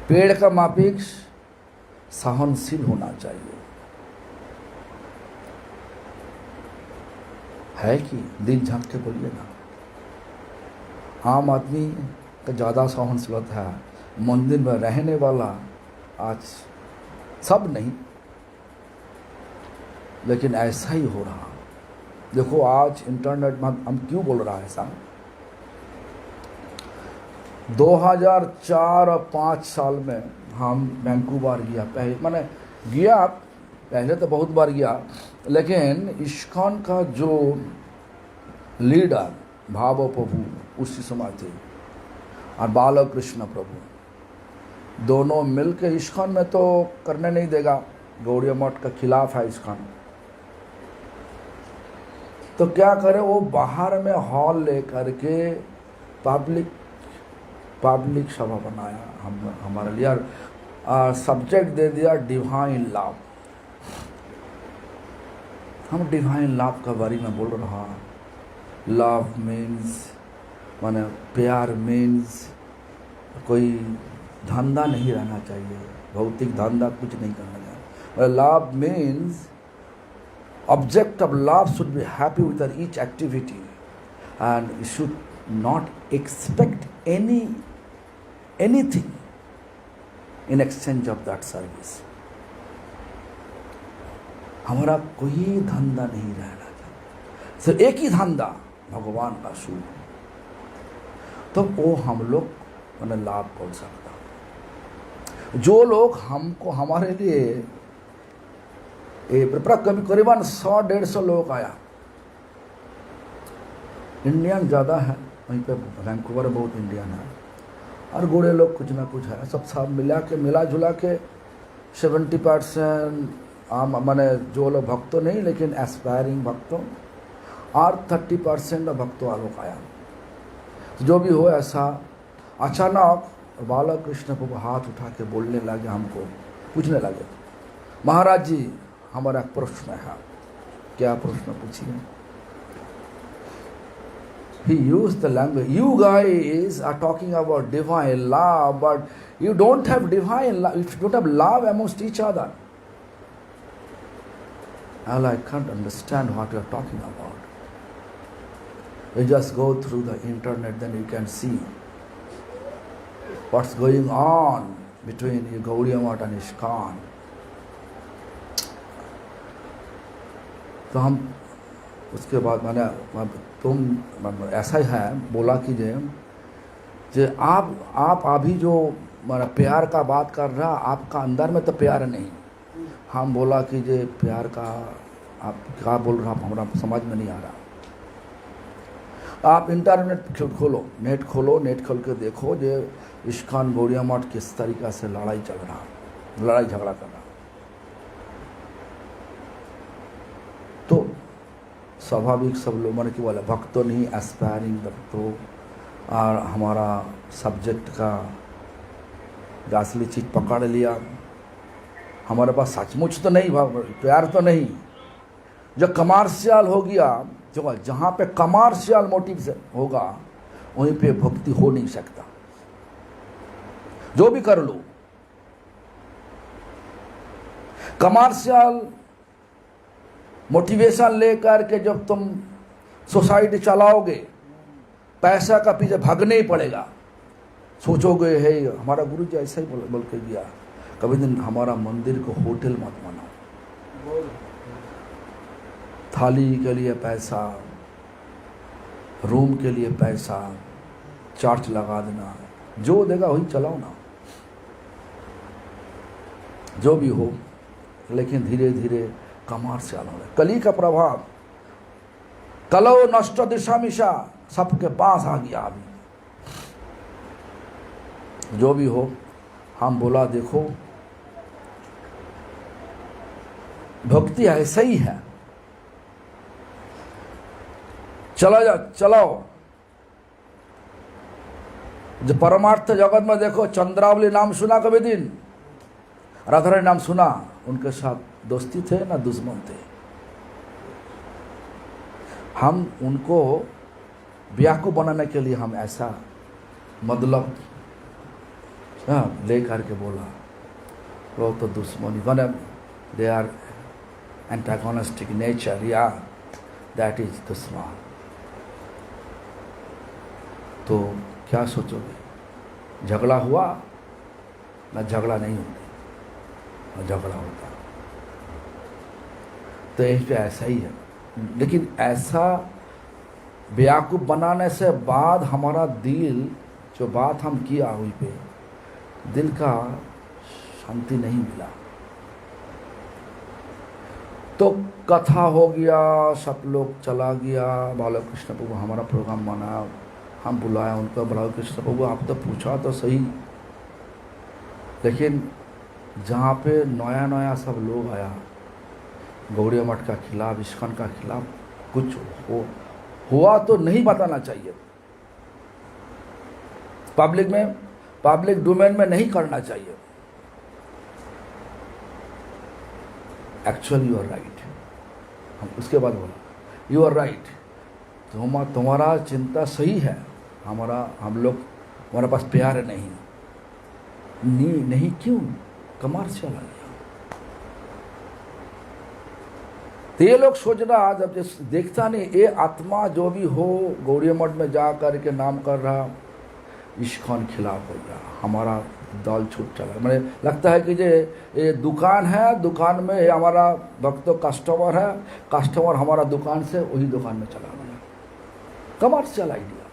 पेड़ का मापिक सहनशील होना चाहिए। है कि दिन झांक के बोलिए ना। आम आदमी का ज़्यादा सहनशीलता है, मंदिर में रहने वाला आज सब नहीं, लेकिन ऐसा ही हो रहा। देखो आज इंटरनेट में हम क्यों बोल रहा है ऐसा, 2004 और 5 साल में हम वैंकूवर गया, पहले मैंने गया, पहले तो बहुत बार गया, लेकिन इस्कॉन का जो लीडर भाव प्रभु उसी समय थे और बालकृष्ण प्रभु, दोनों मिलकर इस्कॉन में तो करने नहीं देगा, गौड़िया मठ का खिलाफ है इस्कॉन, तो क्या करे वो बाहर में हॉल लेकर के पब्लिक सभा बनाया हमारे लिए, और सब्जेक्ट दे दिया डिवाइन लव। हम डिवाइन लव का बारे में बोल रहा, लव मीन्स माने प्यार मीन्स कोई धंधा नहीं रहना चाहिए, भौतिक धंधा कुछ नहीं करना चाहिए। Love means object of love should be happy with each activity and you should not expect anything in exchange of that service। हमारा कोई धंधा नहीं रहना चाहिए, सिर्फ एक ही धंधा भगवान का शुभ, तो वो हम लोग मैंने लाभ बोल सकता। जो लोग हमको हमारे लिए करीबन 100-150 लोग आया, इंडियन ज़्यादा है वहीं पे, वैंकूवर बहुत इंडियन है, और गोरे लोग कुछ ना कुछ है, सब मिला जुला के 70% माने जो लोग भक्तों नहीं लेकिन एस्पायरिंग भक्तों, और 30% भक्तों वालों का आया। जो भी हो ऐसा, अचानक बालकृष्ण प्रभु हाथ उठा के बोलने लगे, हमको पूछने लगे, महाराज जी हमारा प्रश्न है। क्या प्रश्न पूछिए? He used the language, you guys are talking about divine love, but you don't have divine love, you don't have love amongst each other. And I can't understand what you are talking about. You just go through the internet, then you can see what's going on between Gaudiya Math and ISKCON. तो हम उसके बाद मैंने तुम ऐसा ही है बोला कि जे आप अभी जो मेरा प्यार का बात कर रहा, आपका अंदर में तो प्यार नहीं। हम बोला कि जे प्यार का आप क्या बोल रहा, हमारा समझ में नहीं आ रहा। आप इंटरनेट खोलो, नेट खोल के देखो जे ISKCON गौड़िया मठ किस तरीक़ा से लड़ाई झगड़ा कर रहा। तो स्वाभाविक सब लोग मैंने कि बोला भक्तों नहीं, एस्पायरिंग भक्तों, और हमारा सब्जेक्ट का असली चीज़ पकड़ लिया। हमारे पास सचमुच तो नहीं, प्यार तो नहीं, जो कमर्शियल हो गया, जो जहाँ पे कमर्शियल मोटिव से होगा वहीं पे भक्ति हो नहीं सकता। जो भी कर लो, कमर्शियल मोटिवेशन लेकर के जब तुम सोसाइटी चलाओगे, पैसा का पीछे भागने ही पड़ेगा। सोचोगे है हमारा गुरु जी ऐसा ही बोल के गया, कभी दिन हमारा मंदिर को होटल मत बनाओ, थाली के लिए पैसा, रूम के लिए पैसा, चार्ज लगा देना, जो देगा वही चलाओ ना। जो भी हो, लेकिन धीरे धीरे कमर्शियल हो रहा। कली का प्रभाव, कलो नष्ट दिशा मिशा, सबके पास आ गया अभी। जो भी हो, हम बोला देखो भक्ति ऐसा ही है, चलो जो परमार्थ जगत में देखो, चंद्रावली नाम सुना कभी दिन? राधारानी नाम सुना? उनके साथ दोस्ती थे ना दुश्मन थे? हम उनको ब्याकू बनाने के लिए हम ऐसा मतलब ले करके बोला, वो तो दुश्मनी बने, दे आर एंटागोनिस्टिक नेचर, या दैट इज दुश्मन। तो क्या सोचोगे, झगड़ा हुआ ना झगड़ा नहीं होता, ना झगड़ा होता। तो इस पे ऐसा ही है। लेकिन ऐसा बेवकूफ़ बनाने से बाद हमारा दिल, जो बात हम किया हुई पे, दिल का शांति नहीं मिला। तो कथा हो गया, सब लोग चला गया, बालक कृष्ण प्रभु हमारा प्रोग्राम बना, हम बुलाया उनको, बालक कृष्ण प्रभु आप तो पूछा तो सही। लेकिन जहाँ पे नया नया सब लोग आया, गौड़िया मठ का खिलाफ, इस्कॉन का खिलाफ, कुछ हुआ तो नहीं बताना चाहिए, पब्लिक में, पब्लिक डोमेन में नहीं करना चाहिए। Actually you are right. हम उसके बाद बोला यू आर राइट, तुम्हारा चिंता सही है, हम लोग, हमारे पास प्यार नहीं, नहीं क्यों, कमर्शियल आ गया। तो ये लोग सोच रहा, जब देखता नहीं, ये आत्मा जो भी हो गौड़िया मठ में जा कर के नाम कर रहा, इस्कॉन खिलाफ हो गया, हमारा दल छूट चला। मुझे लगता है कि ये दुकान है, दुकान में हमारा भक्तों कस्टमर है, कस्टमर हमारा दुकान से वही दुकान में चला गया, कमर्शियल आइडिया।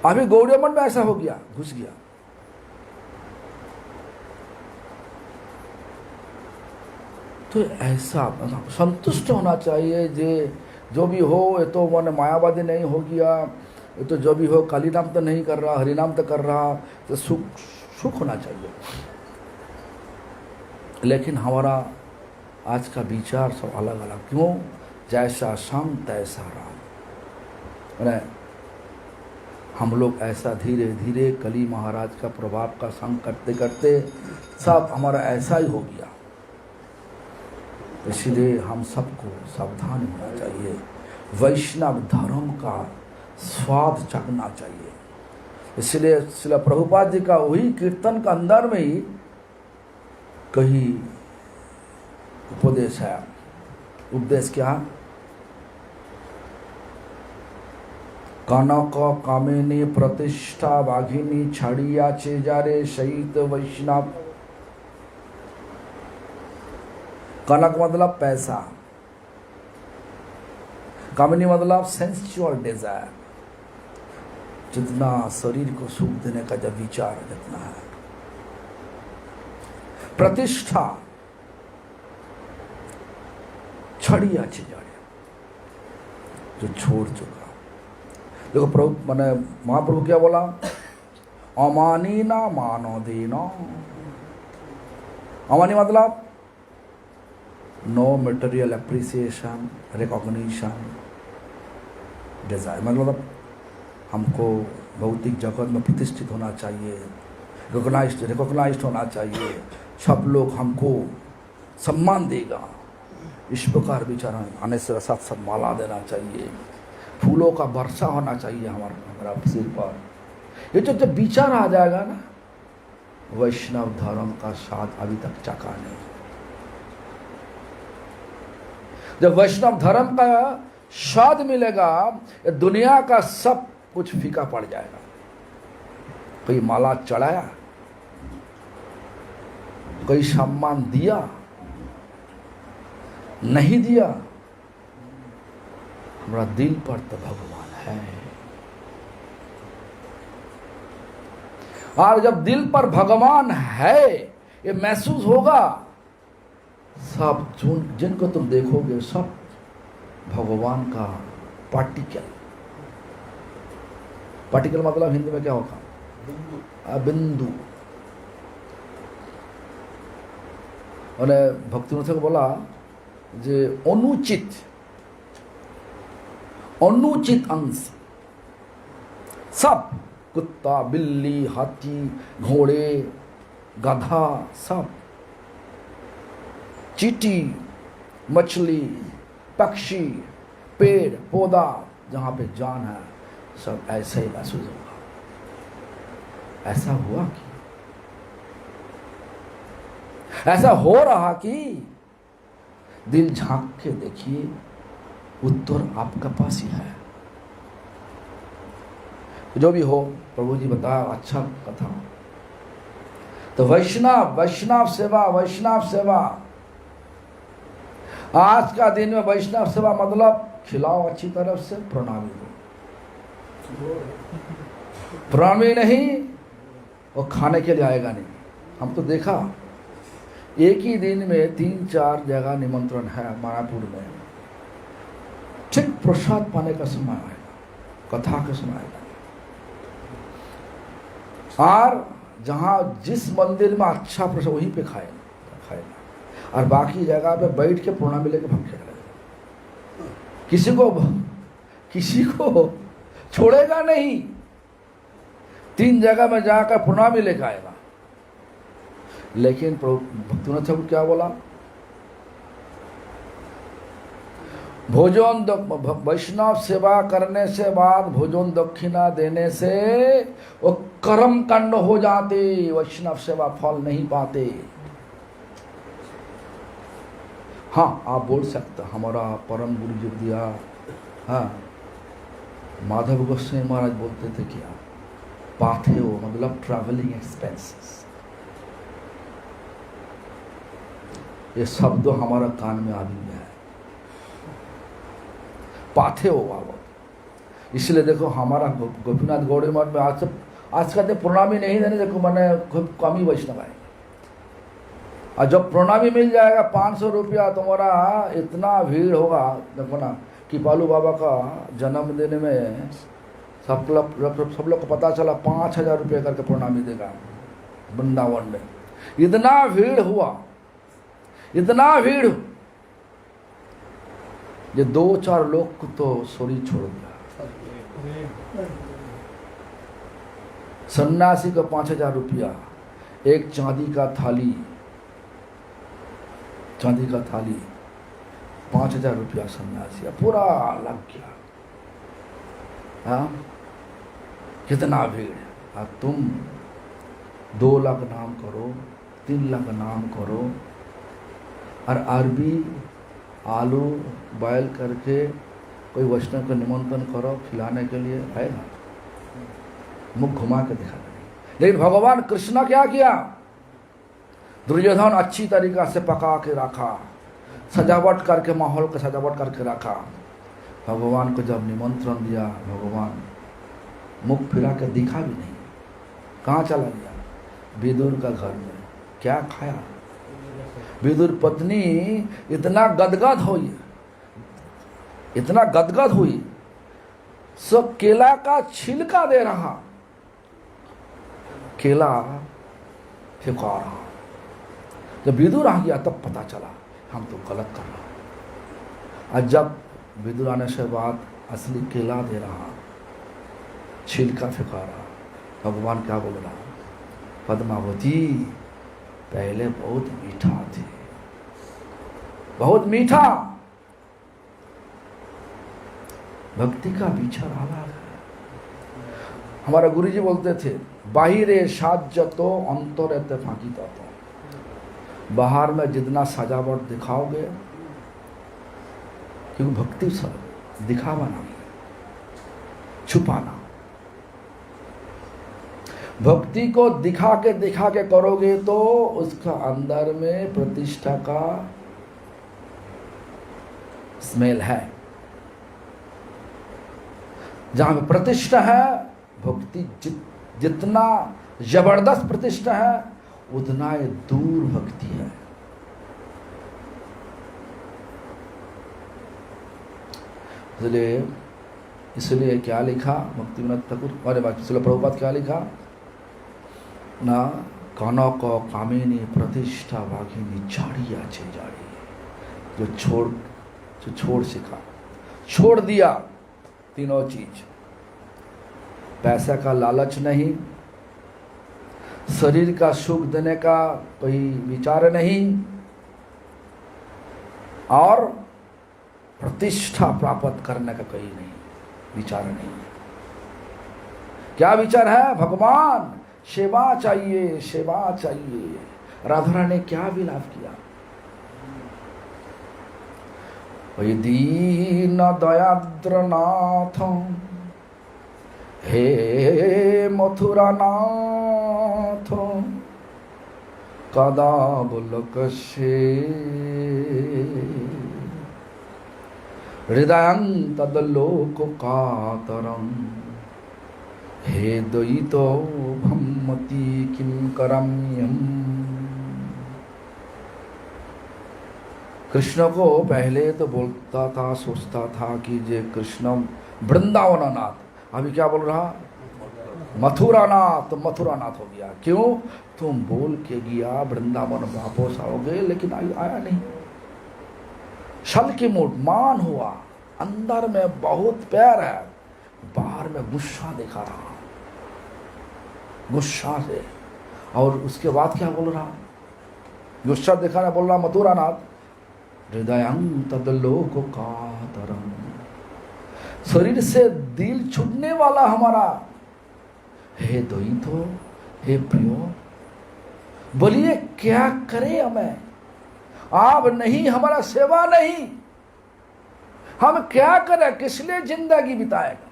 अभी गौड़िया मठ में ऐसा हो गया, घुस गया। तो ऐसा संतुष्ट होना चाहिए, जो भी हो, ये तो मैंने मायावादी नहीं हो गया, ये तो जो भी हो, काली नाम तो नहीं कर रहा, हरि नाम तो कर रहा, तो सुख होना चाहिए। लेकिन हमारा आज का विचार सब अलग अलग, क्यों? जैसा संग तैसा राम। मैंने हम लोग ऐसा धीरे धीरे कली महाराज का प्रभाव का संग करते करते सब हमारा ऐसा ही हो गया। इसलिए हम सबको सावधान होना चाहिए, वैष्णव धर्म का स्वाद चखना चाहिए। इसलिए श्रील प्रभुपाद जी का वही कीर्तन का अंदर में ही कहीं उपदेश है। उपदेश क्या? कनक कामिनी प्रतिष्ठा वाघिनी छड़िया चेजारे सहित वैष्णव। कनक मतलब पैसा, कामिनी मतलब सेंसुअल डिजायर, जितना शरीर को सुख देने का जब विचार जितना है। प्रतिष्ठा छड़िया चिजाड़िया, जो छोड़ चुका। देखो प्रभु मैंने महाप्रभु क्या बोला? अमानी ना मानो देना। अमानी मतलब no material appreciation, recognition, desire. मतलब हमको भौतिक जगत में प्रतिष्ठित होना चाहिए, रिकॉग्नाइज्ड होना चाहिए, सब लोग हमको सम्मान देगा, इस प्रकार विचार आने से साथ साथ माला देना चाहिए, फूलों का वर्षा होना चाहिए हमारा सिर पर। ये जो जब विचार आ जाएगा ना, वैष्णव धर्म का स्वाद अभी तक चखा नहीं। जब वैष्णव धर्म का स्वाद मिलेगा, दुनिया का सब कुछ फीका पड़ जाएगा। कोई माला चढ़ाया, कोई सम्मान दिया, नहीं दिया, हमारा दिल पर तो भगवान है। और जब दिल पर भगवान है ये महसूस होगा, सब जिनको तुम देखोगे सब भगवान का पार्टिकल। पार्टिकल मतलब हिंदी में क्या होगा? बिंदु। उन्हें भक्ति को बोला जे अनुचित अंश सब, कुत्ता, बिल्ली, हाथी, घोड़े, गधा, सब, चींटी, मछली, पक्षी, पेड़ पौधा, जहाँ पे जान है, सब ऐसे ही महसूस होगा। ऐसा हुआ कि ऐसा हो रहा कि दिल झांक के देखिए, उत्तर आपका पास ही है। जो भी हो, प्रभु जी बताया, अच्छा कथा। तो वैष्णव सेवा, वैष्णव सेवा। आज का दिन में वैष्णव सेवा मतलब खिलाओ अच्छी तरफ से, प्रणामी दो। प्रणामी नहीं, वो खाने के लिए आएगा नहीं। हम तो देखा, एक ही दिन में 3-4 जगह निमंत्रण है मायापुर में। ठीक प्रसाद पाने का समय आएगा, कथा का समय आएगा, और जहाँ जिस मंदिर में अच्छा प्रसाद वहीं पे खाएगा, और बाकी जगह पे बैठ के प्रणामी लेके भाग जाएगा। किसी को छोड़ेगा नहीं। 3 जगह में जाकर प्रणामी लेकर आएगा। लेकिन भक्तों ठाकुर क्या बोला? भोजन वैष्णव सेवा करने से बाद भोजन दक्षिणा देने से वो कर्म कांड हो जाते, वैष्णव सेवा फल नहीं पाते। हाँ, आप बोल सकते हमारा परम गुरु जी दिया। हाँ, माधव गोस्वामी महाराज बोलते थे क्या, पाथेओ मतलब ट्रैवलिंग एक्सपेंसेस। ये शब्द हमारा कान में आ गया है, पाथेओ बाबा। इसलिए देखो हमारा गोपीनाथ गौड़ी मठ में आज का दिन प्रणामी नहीं देने, देखो मैंने खूब कम ही वैष्णव आए। और जब प्रणामी मिल जाएगा 500 रुपया, तुम्हारा इतना भीड़ होगा। देखो ना, कि पालू बाबा का जन्मदिन में सब लोग को पता चला 5000 रुपये करके प्रणामी देगा वृंदावन में। इतना भीड़ हुआ, इतना भीड़, ये 2-4 लोग को तो सोरी छोड़ दिया। सन्यासी का 5000 रुपया, एक चांदी का थाली, 5000 रुपया सन्यासी, पूरा लग गया। हाँ, कितना भीड़। और तुम 2 लाख नाम करो, 3 लाख नाम करो, और अरबी आलू बॉयल करके कोई वैष्णव को निमंत्रण करो खिलाने के लिए, आएगा? मुख घुमा के दिखा नहीं। लेकिन भगवान कृष्ण क्या किया? दुर्योधन अच्छी तरीका से पका के रखा, सजावट करके, माहौल का सजावट करके रखा। भगवान को जब निमंत्रण दिया, भगवान मुख फिरा के दिखा भी नहीं। कहाँ चला गया? विदुर का घर में। क्या खाया? विदुर पत्नी इतना गदगद हुई, सब केला का छिलका दे रहा, केला फेंका रहा। जब विदुर आ गया तब पता चला हम तो गलत कर रहा। और जब विदुर आने से बाद असली केला दे रहा, छिलका फेंका रहा। भगवान क्या बोल रहा? पद्मावती पहले बहुत मीठा थे, बहुत मीठा। भक्ति का विचार अलग है। हमारा गुरुजी बोलते थे, बाहिरे साज्जतो अंतरे फांकी तो। बाहर में जितना सजावट दिखाओगे, क्योंकि भक्ति सब दिखावा नहीं, छुपाना। भक्ति को दिखा के करोगे तो उसका अंदर में प्रतिष्ठा का स्मेल है। जहां पे प्रतिष्ठा है, भक्ति जितना जबरदस्त प्रतिष्ठा है, उतना ये दूर भक्ति है। इसलिए क्या लिखा भक्तिविनोद ठाकुर, अरे बात इसलिए प्रभुपाद क्या लिखा ना, कनक कामिनी प्रतिष्ठा भागिनी जाड़ी आचे जाड़ी। जो छोड़ सिखा, छोड़ दिया तीनों चीज। पैसा का लालच नहीं, शरीर का सुख देने का कोई विचार नहीं, और प्रतिष्ठा प्राप्त करने का कोई नहीं विचार नहीं। क्या विचार है? भगवान सेवा चाहिए, सेवा चाहिए। राधा रानी ने क्या विलाप किया? हे दीन दयाद्रनाथ हे मथुरानाथ कदा बुलकशे हृदयं तदलोककातरं हे द्वैतो भम्मति किं करम्यम्। कृष्ण को पहले तो बोलता था, सोचता था कि जे कृष्ण वृंदावननाथ, अभी क्या बोल रहा, मथुरानाथ, मथुरानाथ हो गया। क्यों? तुम बोल के गया वृंदावन वापस आओगे, लेकिन आया नहीं। छल की मूड, मान हुआ, अंदर में बहुत प्यार है, बाहर में गुस्सा दिखा रहा, गुस्सा से। और उसके बाद क्या बोल रहा, गुस्सा दिखाना बोल रहा मथुरानाथ, हृदयं तदलोककातरं, शरीर से दिल छूटने वाला हमारा, हे द्वैतो, हे प्रियो, बोलिए क्या करे हमें, आप नहीं, हमारा सेवा नहीं, हम क्या करें, किस लिए जिंदगी बिताएगा।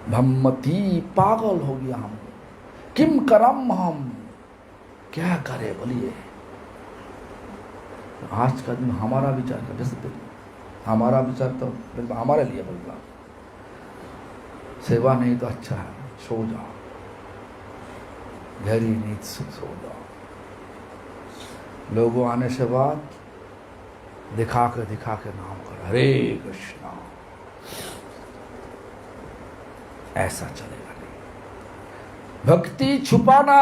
भम्मति, पागल हो गया हम, किम करम, हम क्या करें, बोलिए। आज का दिन हमारा विचार कर, जैसे हमारा विचार तो हमारे लिए बोल रहा, सेवा नहीं तो अच्छा है, सो जाओ, गहरी नींद से सो जाओ। लोगों आने से बाद दिखा के नाम कर, हरे कृष्णा, ऐसा चलेगा नहीं। भक्ति छुपाना,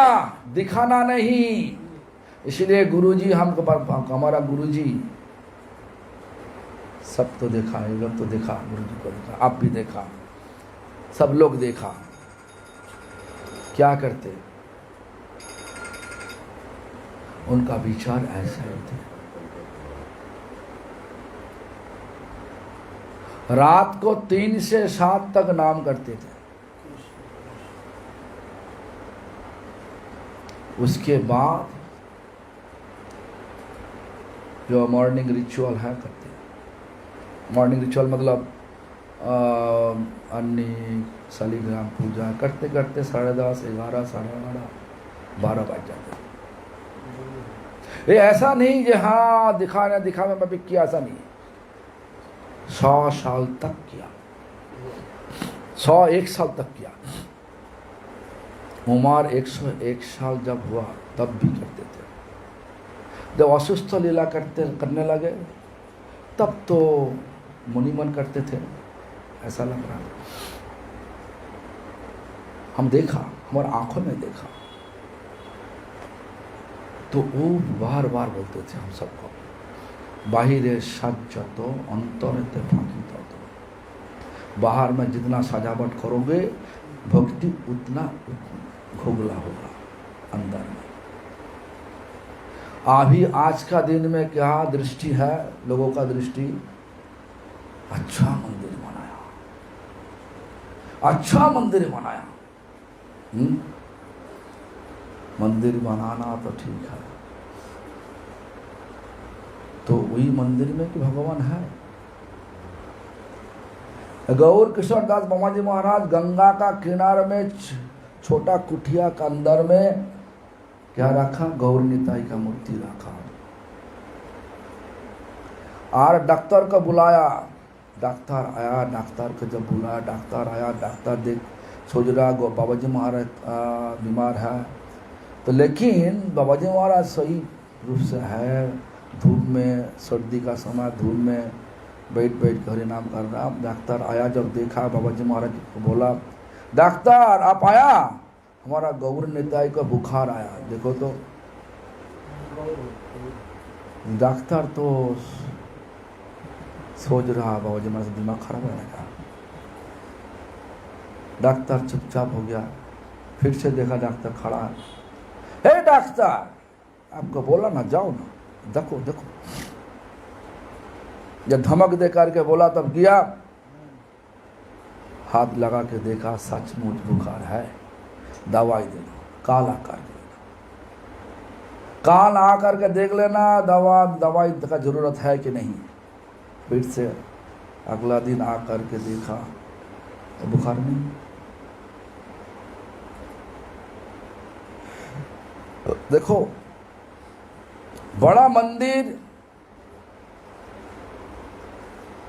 दिखाना नहीं। इसलिए गुरुजी हमको, हमारा गुरुजी सब तो देखा, ये लोग तो देखा, गुरुजी को देखा, आप भी देखा, सब लोग देखा, क्या करते, उनका विचार ऐसा ही थे। रात को 3 से 7 तक नाम करते थे, उसके बाद जो मॉर्निंग रिचुअल है करते हैं। मॉर्निंग रिचुअल मतलब अन्नी शालिग्राम पूजा करते करते 10:30, 11, 11:30, 12 बज जाते। ये ऐसा नहीं कि हाँ दिखाने में भी किया, ऐसा नहीं। 100 साल तक किया, 101 साल तक किया। उमर 101 साल जब हुआ तब भी करते थे। जब असुस्थ लीला करने लगे तब तो मुनिमन करते थे, ऐसा लग रहा था। हम देखा, हमारे आंखों में देखा, तो वो बार बार बोलते थे हम सबको, बाहिरे सज्जतो अंतरेते फाकितो। बाहर में जितना सजावट करोगे भक्ति उतना घोगला होगा अंदर में। अभी आज का दिन में क्या दृष्टि है लोगों का, दृष्टि अच्छा मंदिर बनाया, अच्छा मंदिर बनाया। मंदिर बनाना तो ठीक है, तो वही मंदिर में कि भगवान है। गौर किशोर दास बाबा जी महाराज गंगा का किनारे में छोटा कुटिया का अंदर में क्या रखा, गौर निताई का मूर्ति रखा। और डॉक्टर को बुलाया, डॉक्टर आया, डॉक्टर को जब बुलाया, डॉक्टर आया, डॉक्टर देख सोच रहा बाबा जी महाराज बीमार है, तो लेकिन बाबा जी महाराज सही रूप से है, धूप में, सर्दी का समय धूप में बैठ कर हरि नाम कर रहा। डॉक्टर आया, जब देखा बाबा जी महाराज को बोला, डॉक्टर आप आया, हमारा गौर निताई का बुखार आया। देखो तो डॉक्टर तो सोच रहा बाबा जी महाराज दिमाग खराब है क्या। डॉक्टर चुपचाप हो गया, फिर से देखा डॉक्टर खड़ा है। हे डॉक्टर, आपको बोला ना जाओ ना, देखो देखो। जब धमक दे करके बोला तब गया, हाथ लगा के देखा, सचमुच बुखार है, दवाई दे दो, काला कर दो। काल आ करके देख लेना दवाई का जरूरत है कि नहीं। फिर से अगला दिन आ करके देखा तो बुखार नहीं। देखो, बड़ा मंदिर,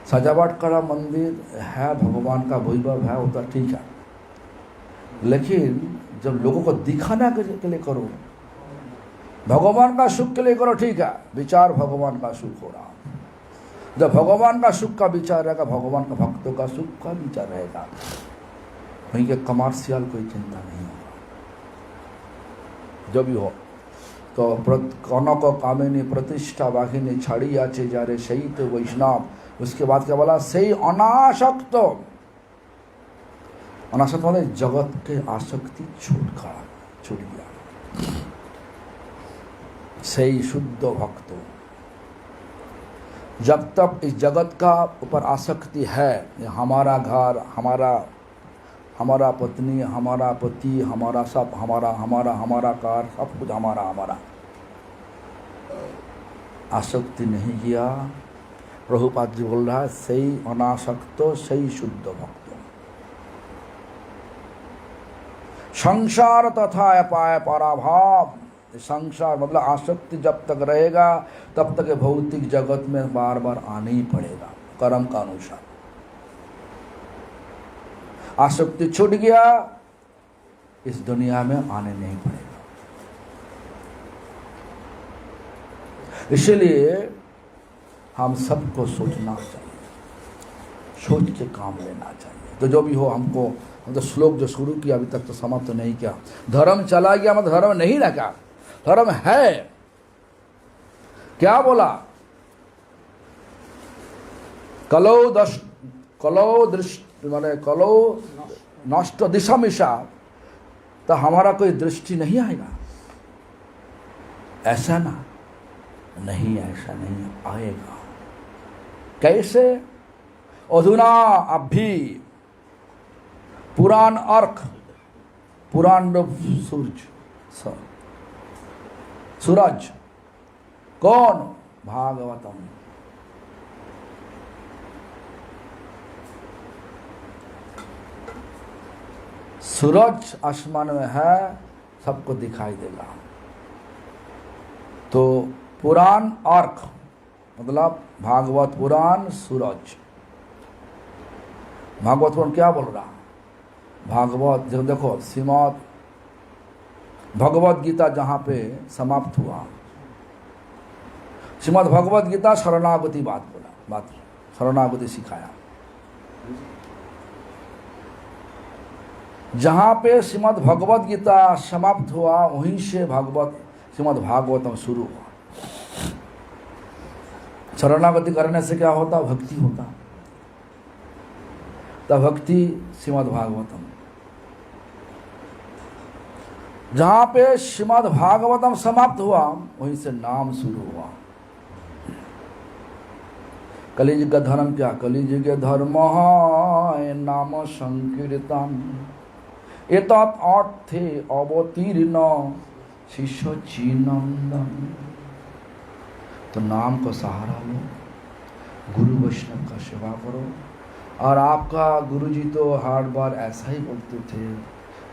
सजावट करा मंदिर है, भगवान का वैभव है, होता ठीक है, लेकिन जब लोगों को दिखाना के लिए करो, भगवान का सुख के लिए करो, ठीक है, विचार भगवान का सुख हो रहा। जब भगवान का सुख का विचार रहेगा, भगवान का भक्तों का सुख का विचार रहेगा, वहीं के कमर्शियल कोई चिंता नहीं होगा। जो भी हो तो कनक कामिनी प्रतिष्ठा वाहिनी छड़ी आचे जा रे सही तो वैष्णव। उसके बाद क्या बोला? सही अनासक्त। अनासक्त मतलब जगत के आसक्ति छूट गया, सही शुद्ध भक्त। जब तक इस जगत का ऊपर आसक्ति है, हमारा घर, हमारा पत्नी, हमारा पति, हमारा सब, हमारा कार, सब कुछ हमारा, आसक्ति नहीं किया, प्रभुपाद जी बोल रहा है सही अनासक्त, सही शुद्ध भक्त। संसार तथा अपाय पराभाव। संसार मतलब आसक्ति जब तक रहेगा तब तक भौतिक जगत में बार बार आना ही पड़ेगा, कर्म का अनुसार। आसक्ति छूट गया, इस दुनिया में आने नहीं पड़ेगा। इसलिए हम सबको सोचना चाहिए, सोच के काम लेना चाहिए। तो जो भी हो, हमको हम तो श्लोक जो शुरू किया अभी तक तो समाप्त तो नहीं किया। धर्म चला गया मतलब धर्म नहीं रखा, धर्म है। क्या बोला? कलो दृष्टि माने कलो नष्ट दिशा मिशा, तो हमारा कोई दृष्टि नहीं आएगा। ऐसा ना नहीं, ऐसा नहीं आएगा। कैसे? अधुना अभी पुराण अर्क, पुराण सूरज कौन? भागवतम। सूरज आसमान में है, सबको दिखाई देगा। तो पुराण अर्क मतलब भागवत पुराण सूरज। भागवत पुराण क्या बोल रहा? भागवत जो देखो, श्रीमद् भगवत गीता जहाँ पे समाप्त हुआ, श्रीमद् भगवत गीता शरणागति बात शरणागति सिखाया। जहाँ पे श्रीमद् भगवत गीता समाप्त हुआ, वहीं से श्रीमद् भागवतम शुरू हुआ। शरणागति करने से क्या होता? भक्ति होता। तब भक्ति श्रीमद् भागवतम। जहाँ पे श्रीमद् भागवतम समाप्त हुआ, वहीं से नाम शुरू हुआ। कलियुग का धर्म क्या? कलियुग धर्म है नाम संकीर्तन, एतत् अर्थे अवतीर्ण शिष्य चिनंदन। तो नाम का सहारा लो, गुरु वैष्णव का सेवा करो। और आपका गुरुजी तो हर बार ऐसा ही बोलते थे,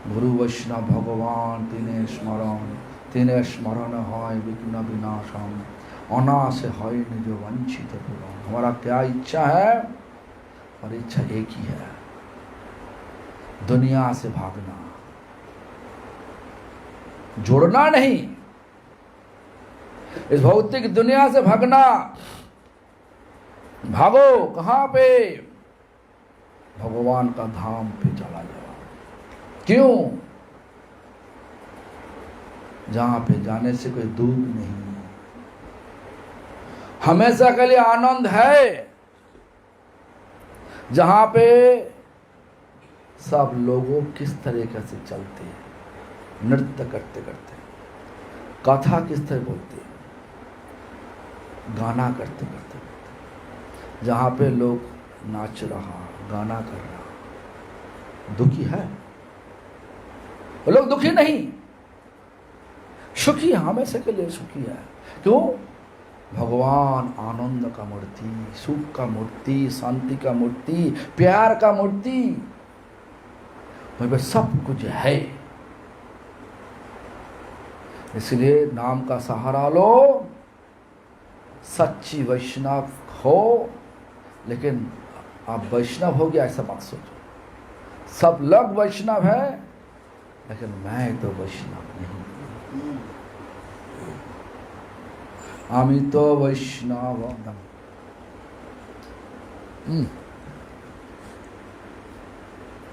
गुरु वैष्णव भगवान तिने स्मरण है विघ्न विनाशम, अनाश है निज वंचित पुराण। हमारा क्या इच्छा है? और इच्छा एक ही है, दुनिया से भागना, जोड़ना नहीं। इस भौतिक दुनिया से भागना। भागो कहाँ पे? भगवान का धाम पे चला जाओ। क्यों? जहां पे जाने से कोई दुख नहीं, हमेशा के लिए आनंद है। जहां पे सब लोगों किस तरीके से चलते हैं, नृत्य करते करते, कथा किस तरह बोलते, गाना करते करते। जहां पे लोग नाच रहा, गाना कर रहा, दुखी है? वो लोग दुखी नहीं। सुखी हमेशा के लिए सुखी है। क्यों? भगवान आनंद का मूर्ति, सुख का मूर्ति, शांति का मूर्ति, प्यार का मूर्ति, वहीं पे सब कुछ है। इसलिए नाम का सहारा लो, सच्ची वैष्णव हो। लेकिन आप वैष्णव हो गया ऐसा मत सोचो। सब लोग वैष्णव है, लेकिन मैं तो वैष्णव नहीं। आमी तो वैष्णव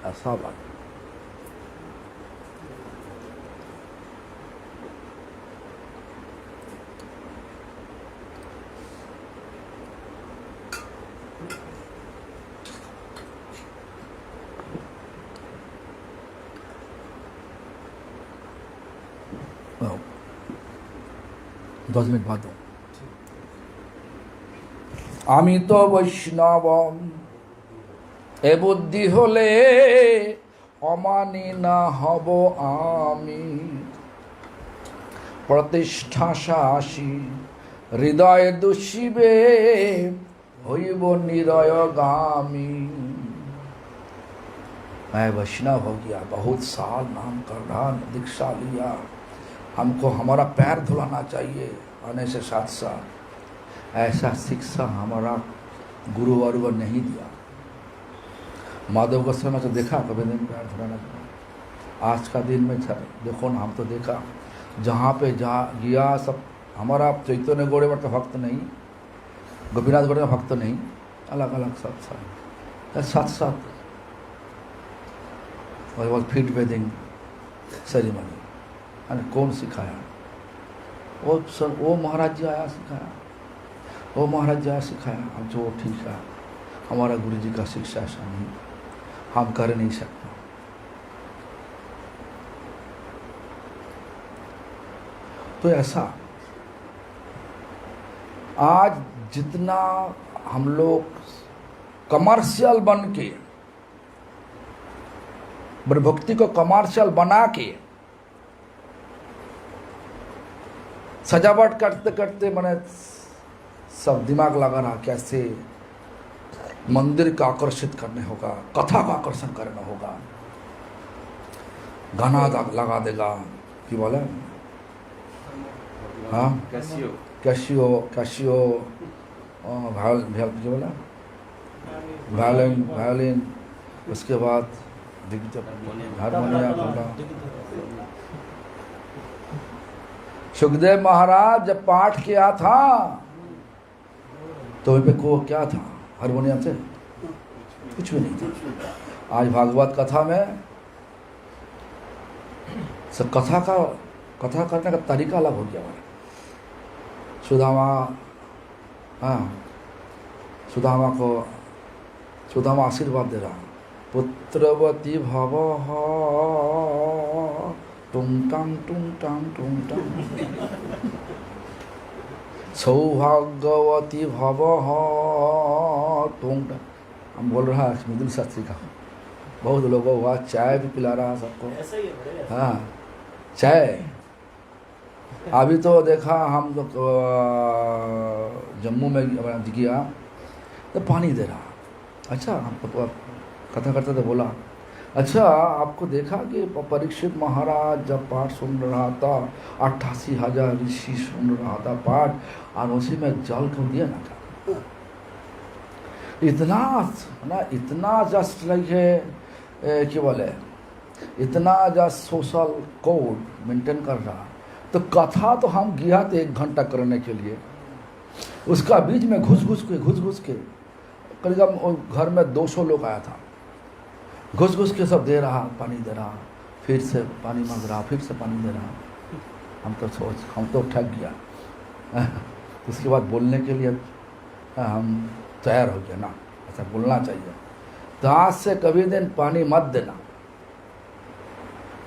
ऐसा बात। दस मिनट बाद दो। आमी तो वैष्णव এ বুদ্ধি হলে অমানি না হব আমি, প্রতিষ্ঠা শাসী হৃদয় দুষিবে হইব নিরয়গামী। मैं वैष्णव हो गया, बहुत साल नाम कर रहा, दीक्षा लिया, हमको हमारा पैर धुलाना चाहिए आने से साथ साथ। ऐसा शिक्षा हमारा गुरु वर्ग नहीं दिया। माधव गोस्वामी तो देखा कभी दिन पैर धुलाना। आज का दिन में देखो ना, हम तो देखा जहाँ पे जा गया सब। हमारा चैतन्य गौड़े मठ का भक्त नहीं, गोपीनाथ गौड़े का भक्त नहीं, अलग अलग सब साथ साथ और फीट बेदिंग सेरेमनी। अरे कौन सिखाया? वो सर, वो महाराज जी आया सिखाया, वो महाराज जी आया सिखाया। अब जो ठीक है, हमारा गुरु जी का शिक्षा ऐसा नहीं, हम कर नहीं सकते। तो ऐसा आज जितना हम लोग कमर्शियल बन के, भक्ति को कमर्शियल बना के सजावट करते करते मैंने सब दिमाग लगा रहा कैसे मंदिर को आकर्षित करने होगा, कथा को आकर्षण करना होगा, गाना लगा देगा, कि बोले हाँ कैसियो बोला वायलिन, उसके बाद हारमोनिया बोला। सुखदेव महाराज जब पाठ किया था तो पे को क्या था? हारमोनियम से कुछ भी नहीं था। आज भागवत कथा में सब कथा करने का तरीका अलग हो गया हमारा। सुदामा आशीर्वाद दे रहा, पुत्रवती भव टुंग टांग सौभाग्यवती भव टुंग टांग। हम बोल रहा है मिथुन शास्त्री का, बहुत लोगों हुआ, चाय भी पिला रहा सबको। हाँ चाय। अभी तो देखा हम लोग जम्मू में गया तो पानी दे रहा। अच्छा, हमको कथा करते थे, बोला अच्छा आपको देखा कि परीक्षित महाराज जब पाठ सुन रहा था, 88,000 ऋषि सुन रहा था पाठ, और उसी में जल को दिया ना था। इतना जस्ट लाइक है क्या बोले, इतना जस्ट सोशल कोड मेंटेन कर रहा। तो कथा तो हम गया थे 1 घंटा करने के लिए, उसका बीच में घुस के करीब घर में 200 लोग आया था। घुस के सब दे रहा, पानी दे रहा, फिर से पानी मांग रहा, फिर से पानी दे रहा। हम तो ठग गया। उसके बाद बोलने के लिए हम तैयार हो गया ना, ऐसा बोलना चाहिए। तो आज से कभी दिन पानी मत देना।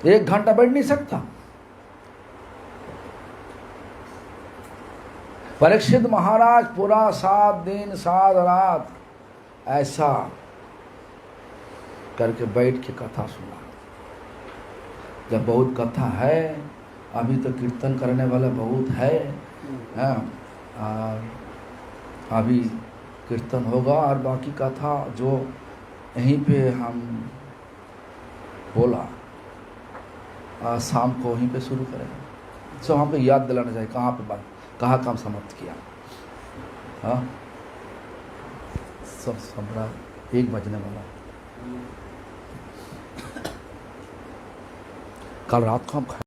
1 घंटा बैठ नहीं सकता। परीक्षित महाराज पूरा 7 दिन 7 रात ऐसा करके बैठ के कथा सुना। जब बहुत कथा है अभी तो कीर्तन करने वाला बहुत है, हाँ, और अभी कीर्तन होगा और बाकी कथा जो यहीं पे हम बोला शाम को वहीं पे शुरू करेंगे। सो हमको याद दिलाना चाहिए कहाँ पे बात, कहाँ काम समाप्त किया। हाँ, सब सबरा 1 बजने वाला। कल रात को हम